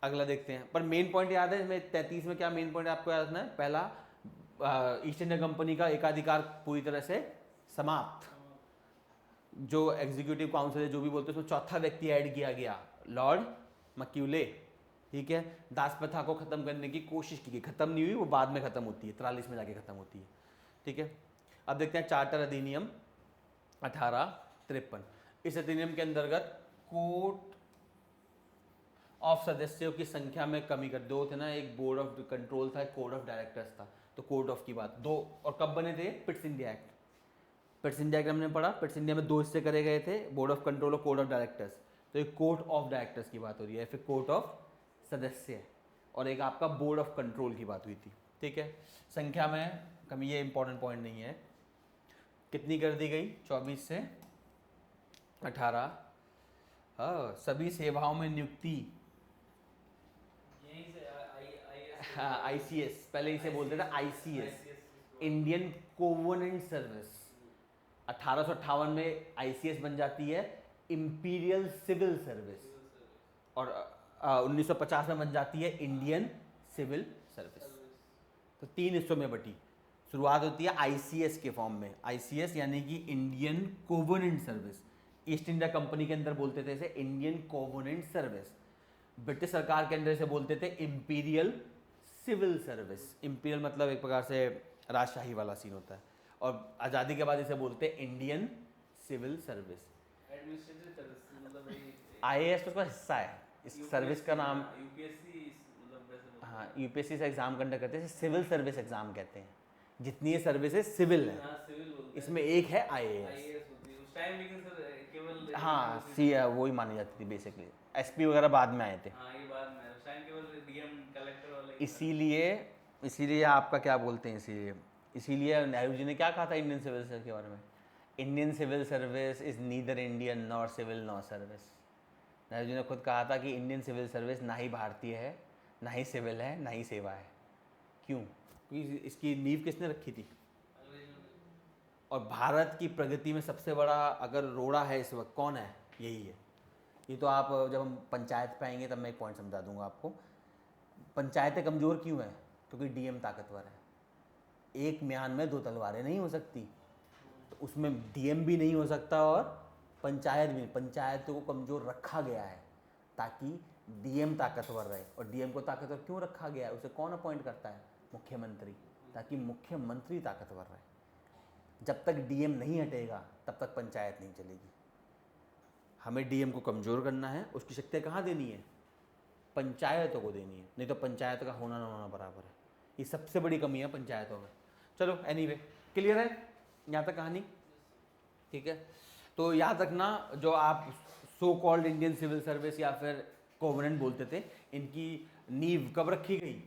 अगला देखते हैं। पर मेन पॉइंट याद है इसमें 33 में? क्या मेन पॉइंट आपको याद रखना है? पहला, ईस्ट इंडिया कंपनी का एकाधिकार पूरी तरह से समाप्त। जो एग्जीक्यूटिव काउंसिल है, जो भी बोलते हैं, उसमें चौथा व्यक्ति ऐड किया गया, लॉर्ड मैक्यूले, ठीक है। दास प्रथा को खत्म करने की कोशिश की गई, खत्म नहीं हुई, वो बाद में खत्म होती है, 43 में जाके खत्म होती है, ठीक है। अब देखते हैं चार्टर अधिनियम 1853। इस अधिनियम के अंतर्गत कोर्ट ऑफ सदस्यों की संख्या में कमी कर, दो थे ना, एक बोर्ड ऑफ कंट्रोल था, एक कोर्ट ऑफ डायरेक्टर्स था। तो कोर्ट ऑफ की बात दो, और कब बने थे? Pitt's India act. Pitt's India act हमने पढ़ा, पिट्स इंडिया में दो हिस्से करे गए थे, बोर्ड ऑफ कंट्रोल और कोर्ट ऑफ डायरेक्टर्स। तो एक कोर्ट ऑफ डायरेक्टर्स की बात हो रही है, फिर कोर्ट ऑफ सदस्य, और एक आपका बोर्ड ऑफ कंट्रोल की बात हुई थी, ठीक है। संख्या में कमी, ये इंपॉर्टेंट पॉइंट नहीं है। कितनी कर दी गई? 24 से 18। हाँ, सभी सेवाओं में नियुक्ति, यहीं से हाँ, ICS, पहले इसे बोलते थे ICS, इंडियन कोवेनेंट सर्विस। 1858 में ICS बन जाती है, इंपीरियल सिविल सर्विस, और 1950 में बन जाती है इंडियन सिविल सर्विस। तो 3 हिस्सों में बटी। शुरुआत होती है आईसीएस के फॉर्म में, आईसीएस यानी कि Indian covenant service. East India company के अंदर बोलते थे इसे इंडियन कोवेनेंट सर्विस। ब्रिटिश सरकार के अंदर इसे बोलते थे इंपीरियल सिविल सर्विस। इंपीरियल मतलब एक प्रकार से राजशाही वाला सीन होता है, और आज़ादी के बाद इसे बोलते हैं Indian civil service. Administrative service मतलब वही आईएएस तो उसका हिस्सा है, इस सर्विस का नाम। यूपीएससी मतलब वैसे बोलते हैं। हाँ, यूपीएससी से एग्जाम कंडक्ट करते हैं, सिविल सर्विस एग्जाम कहते हैं। जितनी ये सर्विसेज सिविल है, हाँ सिविल बोलते हैं। इसमें एक है आईएएस। आईएएस होती है उस टाइम, लेकिन सर केवल हाँ, सी वही मानी जाती थी बेसिकली। एसपी वगैरह बाद में आए थे। हाँ ये बाद में उस टाइम केवल डीएम कलेक्टर वाले इसीलिए आपका क्या बोलते हैं, इसीलिए नेहरू जी ने क्या कहा था इंडियन सिविल सर्विस के बारे में? Indian civil service is neither Indian nor civil nor service. Nehru ji ने खुद कहा था कि इंडियन सिविल सर्विस ना ही भारतीय है, ना ही सिविल है, ना ही सेवा है। क्यों? क्योंकि इसकी नींव किसने रखी थी? और भारत की प्रगति में सबसे बड़ा अगर रोड़ा है इस वक्त, कौन है? यही है। ये तो आप जब हम पंचायत पे आएंगे तब मैं एक पॉइंट समझा दूंगा आपको। पंचायतें कमज़ोर क्यों हैं? क्योंकि डीएम ताकतवर है। एक म्यान में 2 तलवारें नहीं हो सकती, तो उसमें डीएम भी नहीं हो सकता और पंचायत भी नहीं। पंचायतों को कमज़ोर रखा गया है ताकि डीएम ताकतवर रहे। और डीएम को ताकतवर क्यों रखा गया है? उसे कौन अपॉइंट करता है? मुख्यमंत्री, ताकि मुख्यमंत्री ताकतवर रहे। जब तक डीएम नहीं हटेगा तब तक पंचायत नहीं चलेगी। हमें डीएम को कमज़ोर करना है, उसकी शक्तियाँ कहाँ देनी है? पंचायतों को देनी है, नहीं तो पंचायत का होना ना होना बराबर है। ये सबसे बड़ी कमी है पंचायतों में। चलो एनीवे, क्लियर है यहाँ तक कहानी? ठीक है, तो याद रखना, जो आप so called Indian civil service या फिर कोवेनेंट बोलते थे, इनकी नींव कब रखी गई?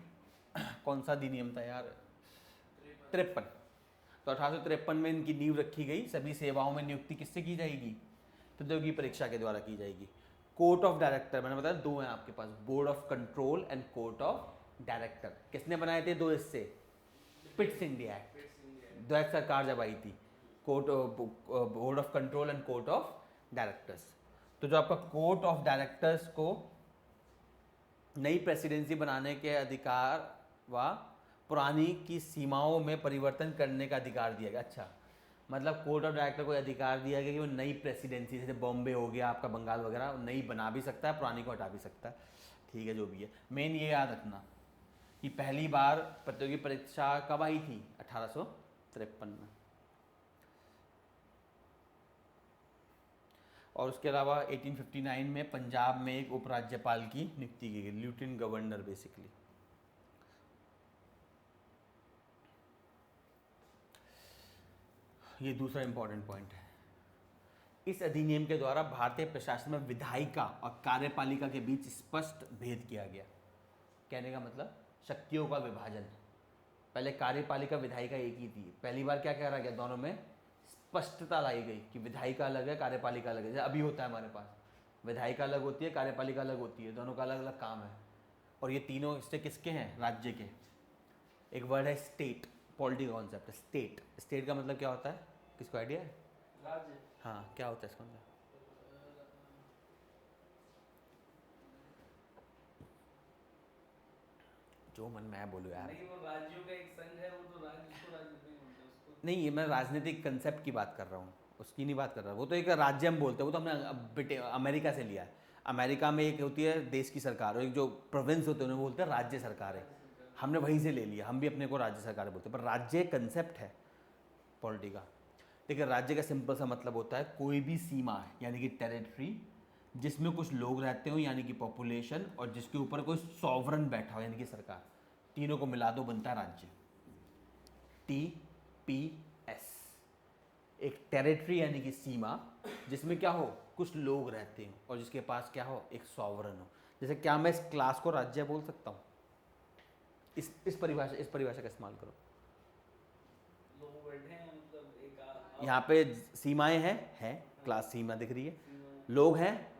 कौन सा अधिनियम था यार? 53। तो 1853 में इनकी नींव रखी गई। सभी सेवाओं में नियुक्ति किससे की जाएगी? प्रतियोगी परीक्षा के द्वारा की जाएगी। कोर्ट ऑफ डायरेक्टर, मैंने बताया 2 हैं आपके पास, board of control and court of director. किसने बनाए थे 2 हिस्से? पिट्स इंडिया एक्ट, द्वैत सरकार जब आई थी। Court board of control and court of directors. तो जो आपका कोर्ट ऑफ डायरेक्टर्स को नई प्रेसिडेंसी बनाने के अधिकार व पुरानी की सीमाओं में परिवर्तन करने का अधिकार दिया गया। अच्छा, मतलब कोर्ट ऑफ डायरेक्टर को अधिकार दिया गया कि वो नई प्रेसिडेंसी, जैसे बॉम्बे हो गया आपका, बंगाल वगैरह, नई बना भी सकता है, पुरानी को हटा भी सकता है। ठीक है, जो भी है, मेन ये याद रखना कि पहली बार प्रतियोगी परीक्षा कब आई थी? 1853 में। और उसके अलावा 1859 में पंजाब में एक उपराज्यपाल की नियुक्ति की गई, लेफ्टिनेंट गवर्नर बेसिकली। ये दूसरा इंपॉर्टेंट पॉइंट है। इस अधिनियम के द्वारा भारतीय प्रशासन में विधायिका और कार्यपालिका के बीच स्पष्ट भेद किया गया। कहने का मतलब शक्तियों का विभाजन। पहले कार्यपालिका विधायिका एक ही थी, पहली बार क्या कह गया? दोनों में स्पष्टता लाई गई कि विधायिका अलग है, कार्यपालिका अलग है। जैसे अभी होता है हमारे पास, विधायिका अलग होती है, कार्यपालिका अलग होती है, दोनों का अलग अलग काम है। और ये तीनों इससे किसके हैं? राज्य के। एक वर्ड है स्टेट, पॉलिटी कॉन्सेप्ट है स्टेट। स्टेट का मतलब क्या होता है? किसको आइडिया है? राज्य। हाँ, क्या होता है इसका मतलब? जो मन में बोलो यार। नहीं, वो राज्यों का एक संघ है, वो तो राज्य, उसको राज्य नहीं बोलते उसको। नहीं, मैं राजनीतिक कंसेप्ट की बात कर रहा हूँ, उसकी नहीं बात कर रहा। वो तो एक राज्य हम बोलते हैं, वो तो हमने अमेरिका से लिया है। अमेरिका में एक होती है देश की सरकार, और एक जो प्रोविंस होते हैं उन्हें बोलते हैं राज्य सरकार है। हमने वहीं से ले लिया, हम भी अपने को राज्य सरकार बोलते हैं, पर राज्य कंसेप्ट है पॉलिटी का। देखिए, राज्य का सिंपल सा मतलब होता है कोई भी सीमा है, यानी कि टेरिटरी, जिसमें कुछ लोग रहते हो यानी कि पॉपुलेशन, और जिसके ऊपर कोई सॉवरन बैठा हो यानी कि सरकार। तीनों को मिला दो बनता है राज्य। TPS। एक टेरिटरी यानी कि सीमा, जिसमें क्या हो? कुछ लोग रहते हो, और जिसके पास क्या हो? एक सॉवरन हो। जैसे क्या मैं इस क्लास को राज्य बोल सकता हूँ? इस परिभाषा का इस्तेमाल करो। लोग बैठे हैं, मतलब एक यहाँ पे सीमाएं हैं, क्लास सीमा दिख रही है, लोग हैं,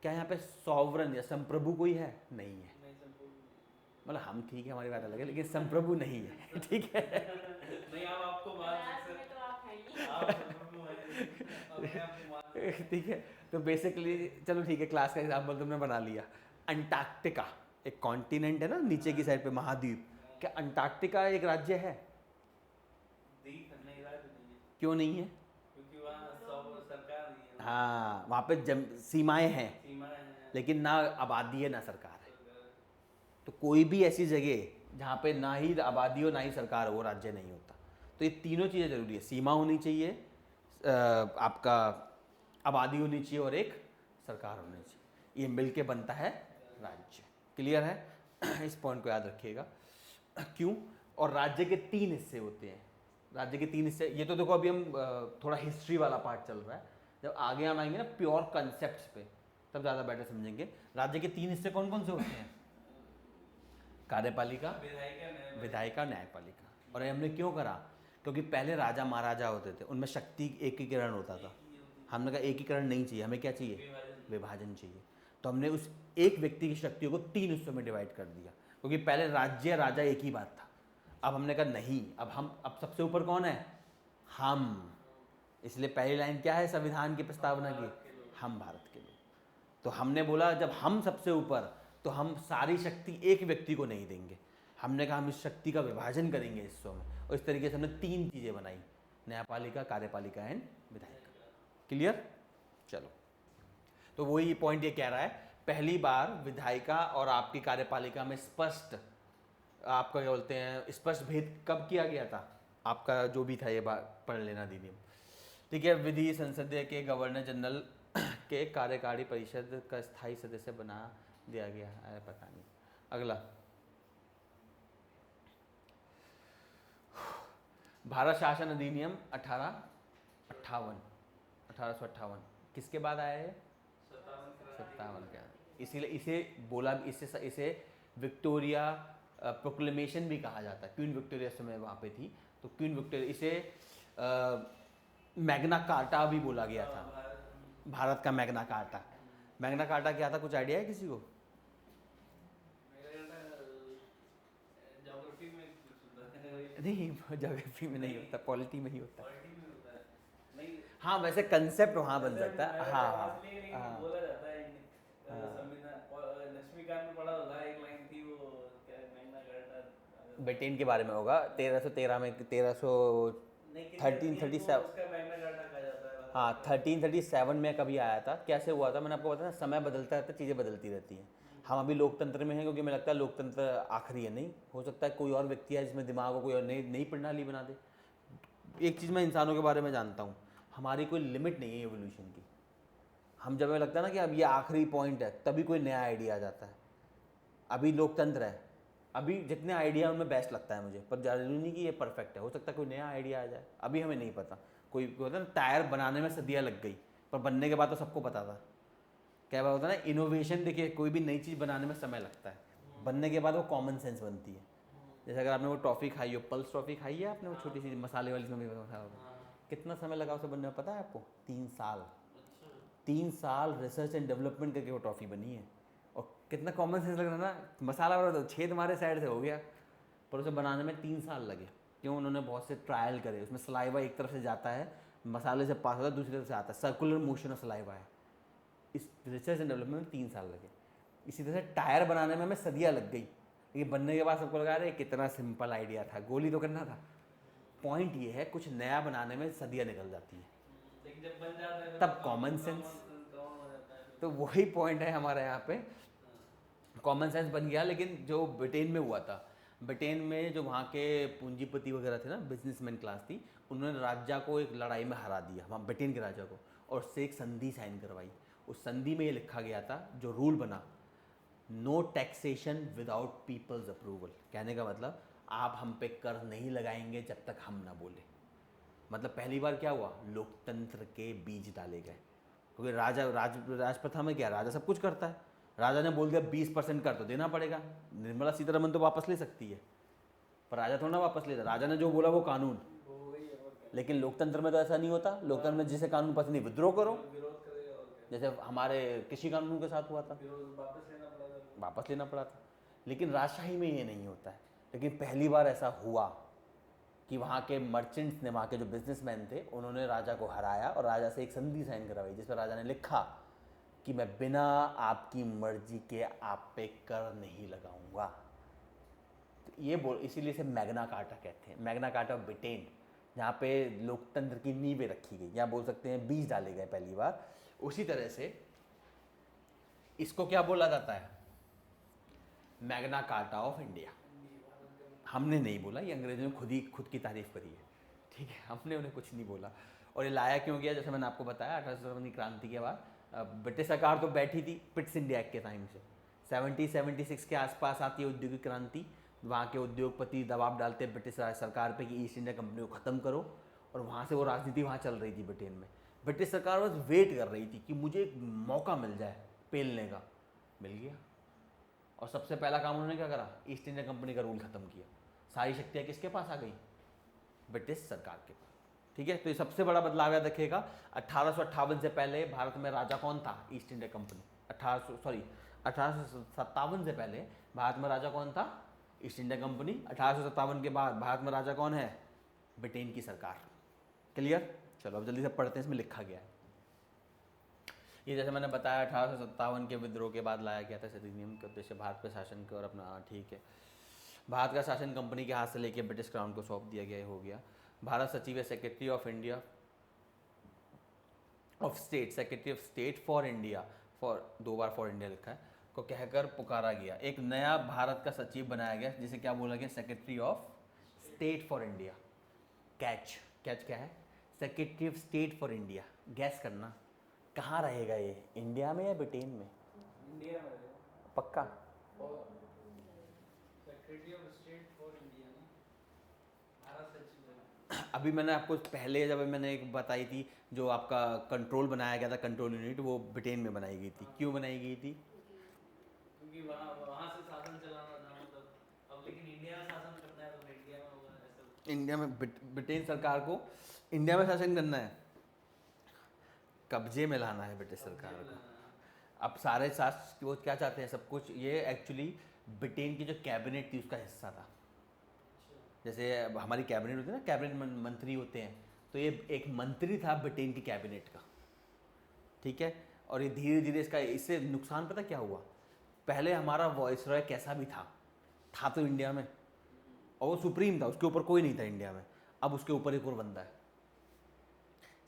क्या यहाँ पे सॉवरन या संप्रभु कोई है? नहीं है। मतलब हम ठीक है, हमारी बात अलग है, लेकिन संप्रभु नहीं है। ठीक है, नहीं, आप आपको बात में तो आप हैं ही। आप संप्रभु हैं। अपने आप को मान ठीक है, तो बेसिकली चलो ठीक है, क्लास का एग्जाम्पल तुमने बना लिया। अंटार्कटिका एक कॉन्टिनेंट है ना, नीचे की साइड पे महाद्वीप, क्या अंटार्कटिका एक राज्य है? नहीं रहा तो नहीं है, क्यों नहीं है? क्योंकि वहाँ सब सरकार नहीं है, हाँ, वहाँ पे सीमाएं हैं, सीमाएं हैं, लेकिन ना आबादी है ना सरकार है। तो कोई भी ऐसी जगह जहाँ पे ना ही आबादी हो ना ही सरकार हो, वो राज्य नहीं होता। तो ये तीनों चीज़ें जरूरी है, सीमा होनी चाहिए, आपका आबादी होनी चाहिए और एक सरकार होनी चाहिए, ये मिलके बनता है राज्य। क्लियर है? इस पॉइंट को याद रखिएगा। क्यों? और राज्य के 3 हिस्से होते हैं। राज्य के 3 हिस्से, ये तो देखो अभी हम थोड़ा हिस्ट्री वाला पार्ट चल रहा है, जब आगे हम आएंगे ना प्योर कंसेप्ट पे तब ज़्यादा बेटर समझेंगे। राज्य के 3 हिस्से कौन कौन से होते हैं? कार्यपालिका, विधायिका, न्यायपालिका। और ये हमने क्यों करा? क्योंकि पहले राजा महाराजा होते थे, उनमें शक्ति एकीकरण होता था। हमने कहा एकीकरण नहीं चाहिए, हमें क्या चाहिए? विभाजन चाहिए। तो हमने उस एक व्यक्ति की शक्तियों को 3 हिस्सों में डिवाइड कर दिया, क्योंकि पहले राज्य राजा एक ही बात था। अब हमने कहा नहीं, अब सबसे ऊपर कौन है? हम। इसलिए पहली लाइन क्या है संविधान की प्रस्तावना की? हम भारत के लोग। तो हमने बोला जब हम सबसे ऊपर, तो हम सारी शक्ति एक व्यक्ति को नहीं देंगे। हमने कहा हम इस शक्ति का विभाजन करेंगे हिस्सों में, और इस तरीके से हमने 3 चीज़ें बनाई, न्यायपालिका, कार्यपालिका एंड विधायिका। क्लियर? चलो, तो वही पॉइंट ये कह रहा है, पहली बार विधायिका और आपकी कार्यपालिका में स्पष्ट, आपका क्या बोलते हैं, स्पष्ट भेद कब किया गया था? आपका जो भी था ये बात पढ़ लेना दीदी। ठीक है, विधि संसदीय के गवर्नर जनरल के कार्यकारी परिषद का स्थायी सदस्य बना दिया गया। अरे पता नहीं। अगला, भारत शासन अधिनियम 1858 किसके बाद आया है? 57 का। इसीलिए इसे बोला, इसे विक्टोरिया प्रोक्लेमेशन भी कहा जाता है। क्वीन विक्टोरिया समय वहाँ पे थी, तो क्वीन विक्टोरिया, इसे मैग्ना कार्टा भी बोला गया था, भारत का मैग्ना कार्टा। मैग्ना कार्टा क्या था, कुछ आइडिया है किसी को? ज्योग्राफी में कुछ होता है, नहीं, ज्योग्राफी में नहीं होता, पॉलिटी में ही होता है। पॉलिटी में होता है, नहीं हाँ, वैसे कंसेप्ट वहाँ बन सकता है। हाँ हाँ, बोला जाता है संविधान, लक्ष्मीकांत में पढ़ा होगा, एक लाइन थी वो क्या, मैग्ना कार्टा ब्रिटेन के बारे में होगा, 1313 में, 1337। उसका मैग्ना कार्टा कहा जाता है। हाँ, 1337 में कभी आया था। कैसे हुआ था, मैंने आपको बताया, समय बदलता रहता है, चीज़ें बदलती रहती हैं। हम अभी लोकतंत्र में हैं, क्योंकि मुझे लगता है लोकतंत्र आखिरी है। नहीं हो सकता है कोई और व्यक्ति है जिसमें दिमाग हो, कोई और नई प्रणाली बना दे। एक चीज़ मैं इंसानों के बारे में जानता हूँ, हमारी कोई लिमिट नहीं है एवोल्यूशन की। हम जब हमें लगता है ना कि अब ये आखिरी पॉइंट है, तभी कोई नया आइडिया आ जाता है। अभी लोकतंत्र है, अभी जितने आइडिया उनमें बेस्ट लगता है मुझे, पर जरूरी नहीं कि ये परफेक्ट है, हो सकता है कोई नया आइडिया आ जाए, अभी हमें नहीं पता। कोई होता है ना, टायर बनाने में सदियाँ लग गई, पर बनने के बाद तो सबको पता था। क्या बात होता है ना, इनोवेशन, देखिए कोई भी नई चीज़ बनाने में समय लगता है, बनने के बाद वो कॉमन सेंस बनती है। जैसे अगर आपने वो टॉफ़ी खाई हो, पल्स टॉफ़ी खाई है आपने, वो छोटी सी मसाले वाली, जिसमें खाया होगा, कितना समय लगा उसे बनने में पता है आपको? 3 साल। 3 साल रिसर्च एंड डेवलपमेंट करके वो टॉफ़ी बनी है। और कितना कॉमन सेंस लग रहा है ना, मसाला वाला तो छेद हमारे साइड से हो गया, पर उसे बनाने में 3 साल लगे। क्यों? उन्होंने बहुत से ट्रायल करे, उसमें सलाइवा एक तरफ से जाता है, मसाले से पास होता है, दूसरी तरफ से आता है, सर्कुलर मोशन ऑफ सलाइवा है। इस रिसर्च एंड डेवलपमेंट में 3 साल लगे। इसी तरह से टायर बनाने में हमें सदियाँ लग गई, लेकिन बनने के बाद सबको लगा रहे कितना सिंपल आइडिया था, गोली तो करना था। पॉइंट ये है, कुछ नया बनाने में सदियाँ निकल जाती हैं, लेकिन जब बन जाता है तब कॉमन सेंस। तो वही पॉइंट है हमारे यहाँ पे, कॉमन सेंस बन गया। लेकिन जो ब्रिटेन में हुआ था, ब्रिटेन में जो वहाँ के पूंजीपति वगैरह थे ना, बिजनेसमैन क्लास थी, उन्होंने राजा को एक लड़ाई में हरा दिया, वहाँ ब्रिटेन के राजा को, और उससे एक संधि साइन करवाई। उस संधि में ये लिखा गया था, जो रूल बना, no taxation without people's approval. कहने का मतलब, आप हम पे कर नहीं लगाएंगे जब तक हम ना बोले। मतलब पहली बार क्या हुआ, लोकतंत्र के बीज डाले गए। क्योंकि राजप्रथा में क्या, राजा सब कुछ करता है। राजा ने बोल दिया 20% कर, तो देना पड़ेगा। निर्मला सीतारमन तो वापस ले सकती है, पर राजा थोड़ा ना वापस लेता, राजा ने जो बोला वो कानून। लेकिन लोकतंत्र में तो ऐसा नहीं होता। लोकतंत्र में जिसे कानून पसंद नहीं, विद्रोह करो, जैसे हमारे कृषि कानून के साथ हुआ था, वापस लेना पड़ा था। लेकिन राजशाही में ये नहीं होता है। लेकिन पहली बार ऐसा हुआ, कि वहाँ के मर्चेंट्स ने, वहाँ के जो बिजनेसमैन थे, उन्होंने राजा को हराया और राजा से एक संधि साइन करवाई जिस पर राजा ने लिखा कि मैं बिना आपकी मर्जी के आप पे कर नहीं लगाऊंगा। तो ये बोल, इसीलिए इसे मैग्ना कार्टा कहते हैं, मैग्ना कार्टा ऑफ ब्रिटेन, जहाँ पे लोकतंत्र की नींवें रखी गई, या बोल सकते हैं बीज डाले गए पहली बार। उसी तरह से इसको क्या बोला जाता है, मैग्ना कार्टा ऑफ इंडिया। हमने नहीं बोला, ये अंग्रेजों ने खुद की तारीफ करी है, ठीक है, हमने उन्हें कुछ नहीं बोला। और ये लाया क्यों गया, जैसे मैंने आपको बताया 1857 की क्रांति के बाद ब्रिटिश सरकार तो बैठी थी पिट्स इंडिया एक्ट के टाइम से, 76 के आसपास आती है औद्योगिक क्रांति। वहाँ के उद्योगपति दबाव डालते हैं ब्रिटिश सरकार पे कि ईस्ट इंडिया कंपनी को ख़त्म करो, और वहाँ से वो राजनीति वहाँ चल रही थी ब्रिटेन में। ब्रिटिश सरकार बस वेट कर रही थी कि मुझे एक मौका मिल जाए पेलने का, मिल गया। और सबसे पहला काम उन्होंने क्या करा, ईस्ट इंडिया कंपनी का रूल ख़त्म किया। सारी शक्तियाँ किसके पास आ गई, ब्रिटिश सरकार के पास, ठीक है। तो ये सबसे बड़ा बदलाव याद रखिएगा। 1858 से पहले भारत में राजा कौन था, ईस्ट इंडिया कंपनी। 1857 से पहले भारत में राजा कौन था, ईस्ट इंडिया कंपनी। 1857 के बाद भारत में राजा कौन है, ब्रिटेन की सरकार। क्लियर, चलो अब जल्दी से पढ़ते हैं, इसमें लिखा गया है। ये जैसे मैंने बताया 1857 के विद्रोह के बाद लाया गया था इस अधिनियम के उद्देश्य भारत पे शासन के और अपना, ठीक है। भारत का शासन कंपनी के हाथ से लेके ब्रिटिश क्राउन को सौंप दिया गया, हो गया। भारत सचिव है secretary of India of state, secretary of state for India, for 2 bar for India लिखा है, को कहकर पुकारा गया। एक नया भारत का सचिव बनाया गया जिसे क्या बोला गया, secretary of state for India. Catch क्या है, secretary of state for India. Gas करना कहाँ रहेगा ये, इंडिया में या ब्रिटेन में, इंडिया में पक्का। Secretary of state for India ना, भारत सचिव। अभी मैंने आपको पहले जब मैंने एक बताई थी, जो आपका कंट्रोल बनाया गया था, कंट्रोल यूनिट, वो ब्रिटेन में बनाई गई थी। क्यों बनाई गई थी, क्योंकि वहाँ से शासन चलाना था, मतलब अब लेकिन इंडिया में शासन करना है तो इंडिया में होगा ऐसा। इंडिया में ब्रिटेन सरकार को इंडिया में शासन करना है, कब्जे में लाना है ब्रिटिश सरकार को। अब सारे शास्त्र वो क्या चाहते हैं, सब कुछ, ये एक्चुअली ब्रिटेन की जो कैबिनेट थी उसका हिस्सा था। जैसे अब हमारी कैबिनेट होती है ना, कैबिनेट मंत्री होते हैं, तो ये एक मंत्री था ब्रिटेन की कैबिनेट का, ठीक है। और ये धीरे धीरे इससे नुकसान पता क्या हुआ, पहले हमारा वॉइसरॉय कैसा भी था तो इंडिया में, और वो सुप्रीम था, उसके ऊपर कोई नहीं था इंडिया में। अब उसके ऊपर एक और बंदा है,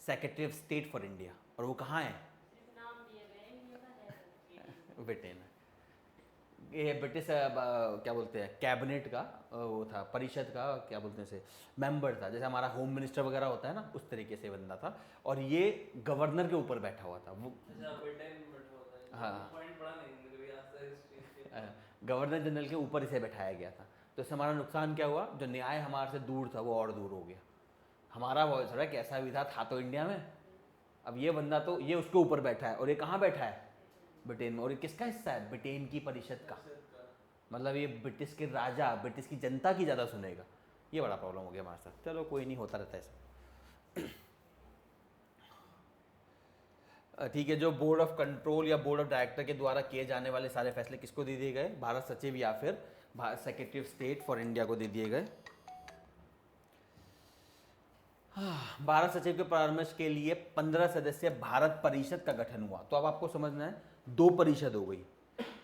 secretary of state for India, और वो कहाँ है, ब्रिटेन है। ये ब्रिटिश क्या बोलते हैं, कैबिनेट का वो था, परिषद का क्या बोलते हैं इसे, मेंबर था। जैसे हमारा होम मिनिस्टर वगैरह होता है ना, उस तरीके से बंदा था, और ये गवर्नर के ऊपर बैठा हुआ था वो। अच्छा, ब्रिटेन में बैठा होता है। हाँ, पॉइंट पढ़ा नहीं मैंने कभी आज तक। गवर्नर जनरल के ऊपर इसे बैठाया गया था। तो इससे हमारा नुकसान क्या हुआ, जो न्याय हमारे से दूर था वो और दूर हो गया। हमारा वॉइस रहा कैसा भी था तो इंडिया में, अब ये बंदा तो ये उसके ऊपर बैठा है, और ये कहाँ बैठा है, ब्रिटेन में। और ये किसका हिस्सा है, ब्रिटेन की परिषद का, मतलब ये ब्रिटिश के राजा, ब्रिटिश की जनता की ज़्यादा सुनेगा। ये बड़ा प्रॉब्लम हो गया हमारे साथ। चलो कोई नहीं, होता रहता है ऐसा। ठीक है, जो बोर्ड ऑफ कंट्रोल या बोर्ड ऑफ डायरेक्टर के द्वारा किए जाने वाले सारे फैसले किसको दे दिए गए, भारत सचिव या फिर secretary of state for India को दे दिए गए। भारत सचिव के परामर्श के लिए 15 सदस्य भारत परिषद का गठन हुआ। तो अब आपको समझना है, 2 परिषद हो गई।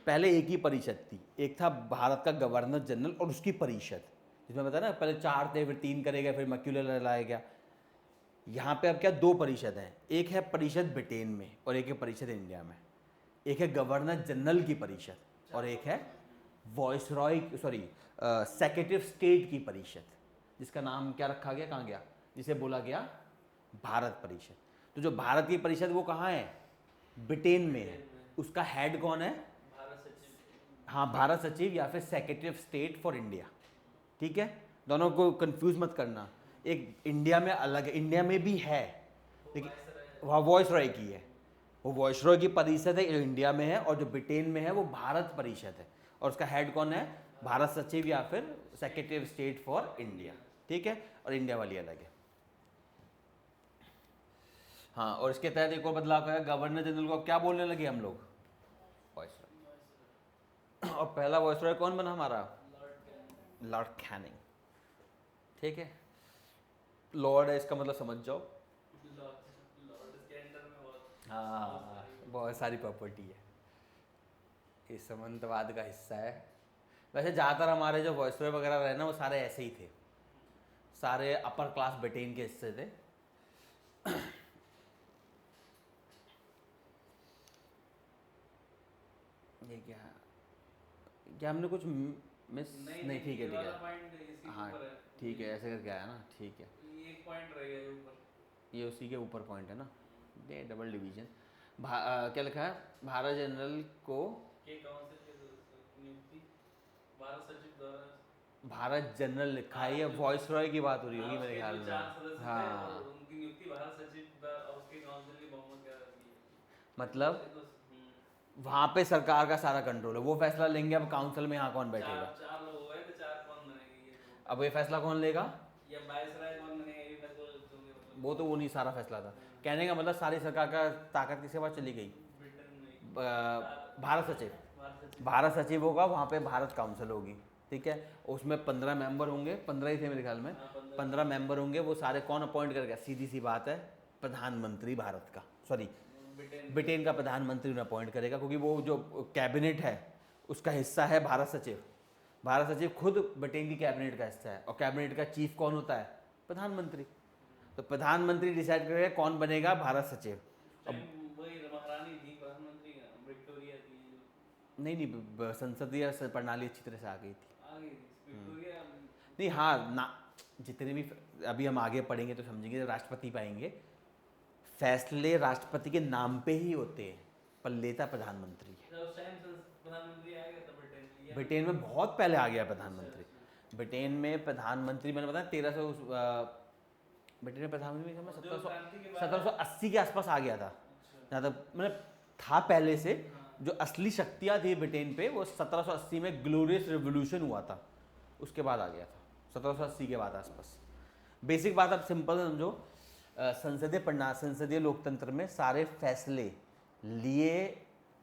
पहले एक ही परिषद थी, एक था भारत का गवर्नर जनरल और उसकी परिषद, जिसमें बताया ना पहले 4 थे, फिर 3 करे गए, फिर मैक्यूलर लाया गया। यहाँ पे अब क्या 2 परिषद हैं, एक है परिषद ब्रिटेन में और एक है परिषद इंडिया में। एक है गवर्नर जनरल की परिषद और एक है वॉइसरॉय सेक्रेटरी ऑफ स्टेट की परिषद, जिसका नाम क्या रखा गया, कहाँ गया, जिसे बोला गया भारत परिषद। तो जो भारत की परिषद वो कहाँ है, ब्रिटेन में है। उसका हेड कौन है, भारत सचिव। हाँ, भारत सचिव या फिर secretary of state for India, ठीक है। दोनों को कंफ्यूज मत करना, एक इंडिया में अलग है, इंडिया में भी है, लेकिन वहाँ वॉइसरॉय की है, वो वॉइसरॉय की परिषद है, इंडिया में है, और जो ब्रिटेन में है वो भारत परिषद है, और उसका हेड कौन है, भारत सचिव या फिर secretary of state for India, ठीक है। और इंडिया वाली अलग है। हाँ, और इसके तहत एक और बदलाव क्या है, गवर्नर जनरल को अब क्या बोलने लगे हम लोग, वॉइसरॉय। और पहला वॉइसरॉय कौन बना हमारा, लॉर्ड कैनिंग, ठीक है। लॉर्ड है इसका मतलब समझ जाओ। लॉर्ड इसके अंडर में बहुत हाँ, बहुत सारी प्रॉपर्टी है, ये सामंतवाद का हिस्सा है। वैसे ज़्यादातर हमारे जो वॉइसरॉय वगैरह रहे ना वो सारे ऐसे ही थे, सारे अपर क्लास ब्रिटेन के हिस्से थे। ये क्या हमने कुछ मिस नहीं? ठीक है ठीक है, पॉइंट इसी हाँ ऊपर है। ठीक है, ऐसे करके आया ना, ठीक है। ये एक पॉइंट रह गया ऊपर। ये उसी के ऊपर पॉइंट है ना, ये डबल डिवीजन। क्या लिखा है, भारत जनरल को के काउंसिल के नियुक्ति भारत सचिव द्वारा। भारत जनरल लिखा है, ये वॉइस रॉय की बात हो रही होगी हाँ, मेरे उसके ख्याल जो में। चार सदस्य थे, हाँ और उनकी नियुक्ति भारत सचिव द्वारा उसके काउंसिल की बहुमत के द्वारा की है। मतलब ये तो वहाँ पे सरकार का सारा कंट्रोल है, वो फैसला लेंगे। अब काउंसिल में यहाँ कौन बैठेगा? चार लोग हो गए तो चार कौन बनेंगे ये तो? अब ये फैसला कौन लेगा? या वायसराय कौन बनेगा ये फैसला तुमने वो तो वो नहीं सारा फैसला था। कहने का मतलब सारी सरकार का ताकत किसके पास चली गई? ब्रिटेन में भारत सचिव। भारत सचिव। भारत सचिव होगा, वहाँ पे भारत काउंसिल होगी, ठीक है। उसमें 15 मेंबर होंगे, 15 ही थे मेरे ख्याल में। 15 मेंबर होंगे, वो सारे कौन अपॉइंट करेगा? सीधी सी बात है, प्रधानमंत्री भारत का, सॉरी ब्रिटेन का प्रधानमंत्री उन्हें अपॉइंट करेगा, क्योंकि वो जो कैबिनेट है उसका हिस्सा है भारत सचिव। भारत सचिव खुद ब्रिटेन की कैबिनेट का हिस्सा है, और कैबिनेट का चीफ कौन होता है? प्रधानमंत्री। तो प्रधानमंत्री डिसाइड करेगा कौन बनेगा भारत सचिव। वही महारानी थी प्रधानमंत्री, विक्टोरिया थी। नहीं, संसदीय प्रणाली अच्छी तरह से आ गई थी। आ गई विक्टोरिया। नहीं हाँ ना, जितने भी अभी हम आगे पढ़ेंगे तो समझेंगे, जब राष्ट्रपति पाएंगे, फैसले राष्ट्रपति के नाम पे ही होते हैं, पर लेता प्रधानमंत्री है। उस टाइम प्रधानमंत्री आ गया था ब्रिटेन। ब्रिटेन में बहुत पहले आ गया प्रधानमंत्री। ब्रिटेन में प्रधानमंत्री मैंने बताया 1300 ब्रिटेन में प्रधानमंत्री में 1780 के आसपास आ गया था, जहाँ तक मतलब था पहले से। जो असली शक्तियाँ थी ब्रिटेन पे वो 1780 में ग्लोरियस रिवोल्यूशन हुआ था, उसके बाद आ गया था, 1780 के बाद आसपास। बेसिक बात आप सिंपल समझो, संसदीय लोकतंत्र में सारे फैसले लिए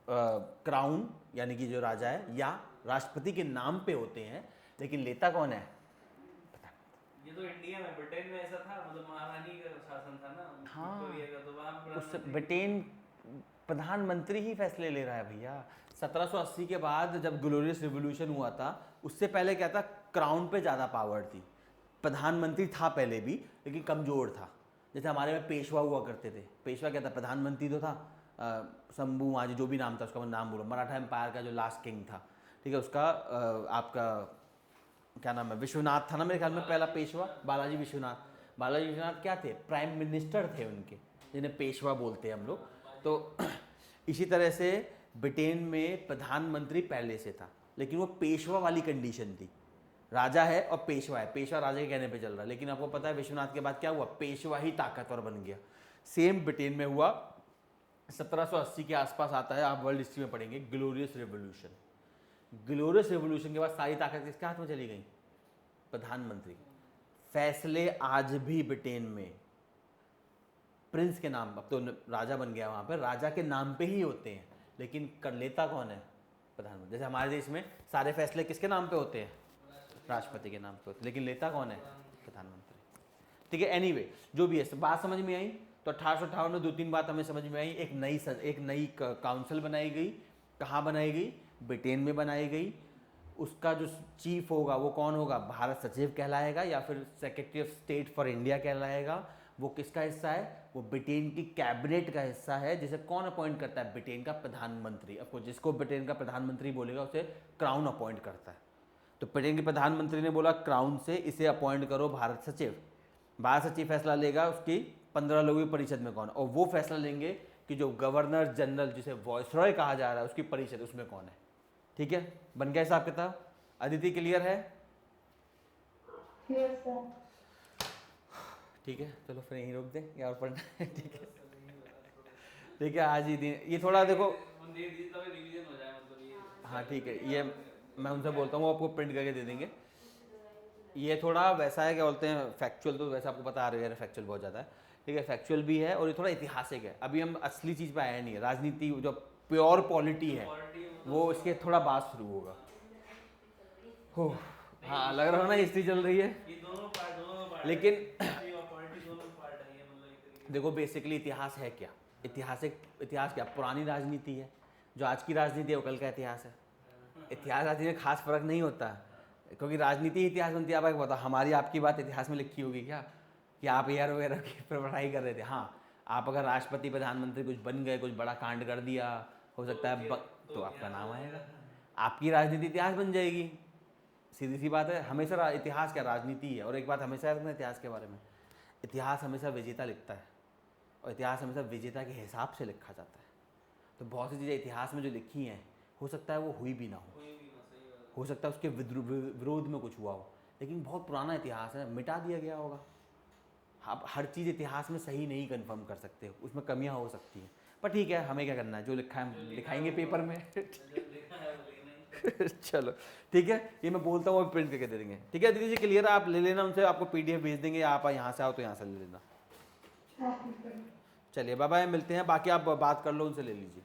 क्राउन यानी कि जो राजा है या राष्ट्रपति के नाम पे होते हैं, लेकिन लेता कौन है? ये तो इंडिया में, ब्रिटेन में ऐसा था, मतलब महारानी का शासन था ना। हाँ, विक्टोरिया का, तो वहाँ उस ब्रिटेन प्रधानमंत्री ही फैसले ले रहा है भैया। 1780 के बाद जब ग्लोरियस रिवोल्यूशन हुआ था, उससे पहले क्या था, क्राउन पे ज़्यादा पावर थी। प्रधानमंत्री था पहले भी, लेकिन कमज़ोर था। जैसे हमारे में पेशवा हुआ करते थे, पेशवा क्या था? प्रधानमंत्री तो था, शंभू महाजी जो भी नाम था उसका, मैं नाम बोलूँ, मराठा एम्पायर का जो लास्ट किंग था, ठीक है, उसका आपका क्या नाम है, विश्वनाथ था ना मेरे ख्याल में पहला पेशवा, बालाजी विश्वनाथ। बालाजी विश्वनाथ क्या थे? प्राइम मिनिस्टर थे उनके, जिन्हें पेशवा बोलते हैं हम लोग। तो इसी तरह से ब्रिटेन में प्रधानमंत्री पहले से था, लेकिन वो पेशवा वाली कंडीशन थी। राजा है और पेशवा है, पेशवा राजा के कहने पे चल रहा है। लेकिन आपको पता है विश्वनाथ के बाद क्या हुआ? पेशवा ही ताकतवर बन गया। सेम ब्रिटेन में हुआ, 1780 के आसपास आता है, आप वर्ल्ड हिस्ट्री में पढ़ेंगे, ग्लोरियस रिवोल्यूशन। ग्लोरियस रिवोल्यूशन के बाद सारी ताकत किसके हाथ में चली गई? प्रधानमंत्री। फैसले आज भी ब्रिटेन में प्रिंस के नाम, अब तो राजा बन गया वहाँ पर, राजा के नाम पे ही होते हैं, लेकिन कर लेता कौन है? प्रधानमंत्री। जैसे हमारे देश में सारे फैसले किसके नाम पे होते हैं? राष्ट्रपति के नाम पे होते हैं, लेकिन लेता कौन है? प्रधानमंत्री। ठीक है, एनीवे जो भी है, बात समझ में आई। तो 1858 में 2-3 बात हमें समझ में आई। एक नई काउंसिल बनाई गई। कहाँ बनाई गई? ब्रिटेन में बनाई गई। उसका जो चीफ होगा वो कौन होगा? भारत सचिव कहलाएगा, या फिर secretary of state for India कहलाएगा। वो किसका हिस्सा है? वो ब्रिटेन की कैबिनेट का हिस्सा है, जिसे कौन अपॉइंट करता है? ब्रिटेन का प्रधानमंत्री। अब जिसको ब्रिटेन का प्रधानमंत्री बोलेगा उसे क्राउन अपॉइंट करता है। तो ब्रिटेन के प्रधानमंत्री ने बोला क्राउन से इसे अपॉइंट करो भारत सचिव। भारत सचिव फैसला लेगा उसकी 15 लोगों की परिषद में कौन, और वो फैसला लेंगे कि जो गवर्नर जनरल जिसे वॉइसरॉय कहा जा रहा है उसकी परिषद उसमें कौन है। ठीक है, बन गया हिसाब किताब? अदिति क्लियर है? ठीक है, चलो फिर यहीं रोक दें या और पढ़ना है? ठीक है, ठीक है, आज ही दिन ये थोड़ा देखो। रिवीजन हो जाए, मतलब ये। हाँ ठीक है, ये मैं उनसे बोलता हूँ, वो आपको प्रिंट करके दे देंगे। ये थोड़ा वैसा है, क्या बोलते हैं, फैक्चुअल, तो वैसे आपको पता आ रहा है फैक्चुअल बहुत ज़्यादा है, ठीक है, फैक्चुअल भी है, और ये थोड़ा ऐतिहासिक है। अभी हम असली चीज़ पे आया नहीं है, राजनीति जो प्योर पॉलिटी है वो इसके थोड़ा बाद शुरू होगा। हो हाँ, लग रहा हो ना हिस्ट्री चल रही है, ये दोनों पार्ट लेकिन देखो बेसिकली इतिहास है क्या? इतिहास क्या? पुरानी राजनीति है। जो आज की राजनीति है वो कल का इतिहास है। इतिहास राजनीति में खास फर्क नहीं होता, क्योंकि राजनीति ही इतिहास बनती है। आप बताओ, हमारी आपकी बात इतिहास में लिखी होगी क्या कि आप एयर वगैरह की पढ़ाई कर रहे थे? हाँ, आप अगर राष्ट्रपति प्रधानमंत्री कुछ बन गए, कुछ बड़ा कांड कर दिया, हो सकता है तो आपका नाम आएगा, आपकी राजनीति इतिहास बन जाएगी। सीधी सी बात है। हमेशा इतिहास क्या, राजनीति है। और एक बात हमेशा याद रखना इतिहास के बारे में, इतिहास हमेशा विजेता लिखता है और इतिहास हमेशा विजेता के हिसाब से लिखा जाता है। तो बहुत सी चीज़ें इतिहास में जो लिखी हैं, हो सकता है वो हुई भी ना हो सकता है उसके विरोध में कुछ हुआ हो, लेकिन बहुत पुराना इतिहास है, मिटा दिया गया होगा। आप हर चीज़ इतिहास में सही नहीं कंफर्म कर सकते, उसमें कमियां हो सकती हैं, पर ठीक है, हमें क्या करना है, जो लिखा है लिखाएंगे पेपर में। चलो ठीक है, ये मैं बोलता हूँ, प्रिंट करके दे देंगे। ठीक है दीदी जी, क्लियर है? आप ले लेना उनसे, आपको PDF भेज देंगे, आप यहाँ से आओ तो यहाँ से ले लेना। चलिए बाय बाय, मिलते हैं। बाकी आप बात कर लो उनसे, ले लीजिए।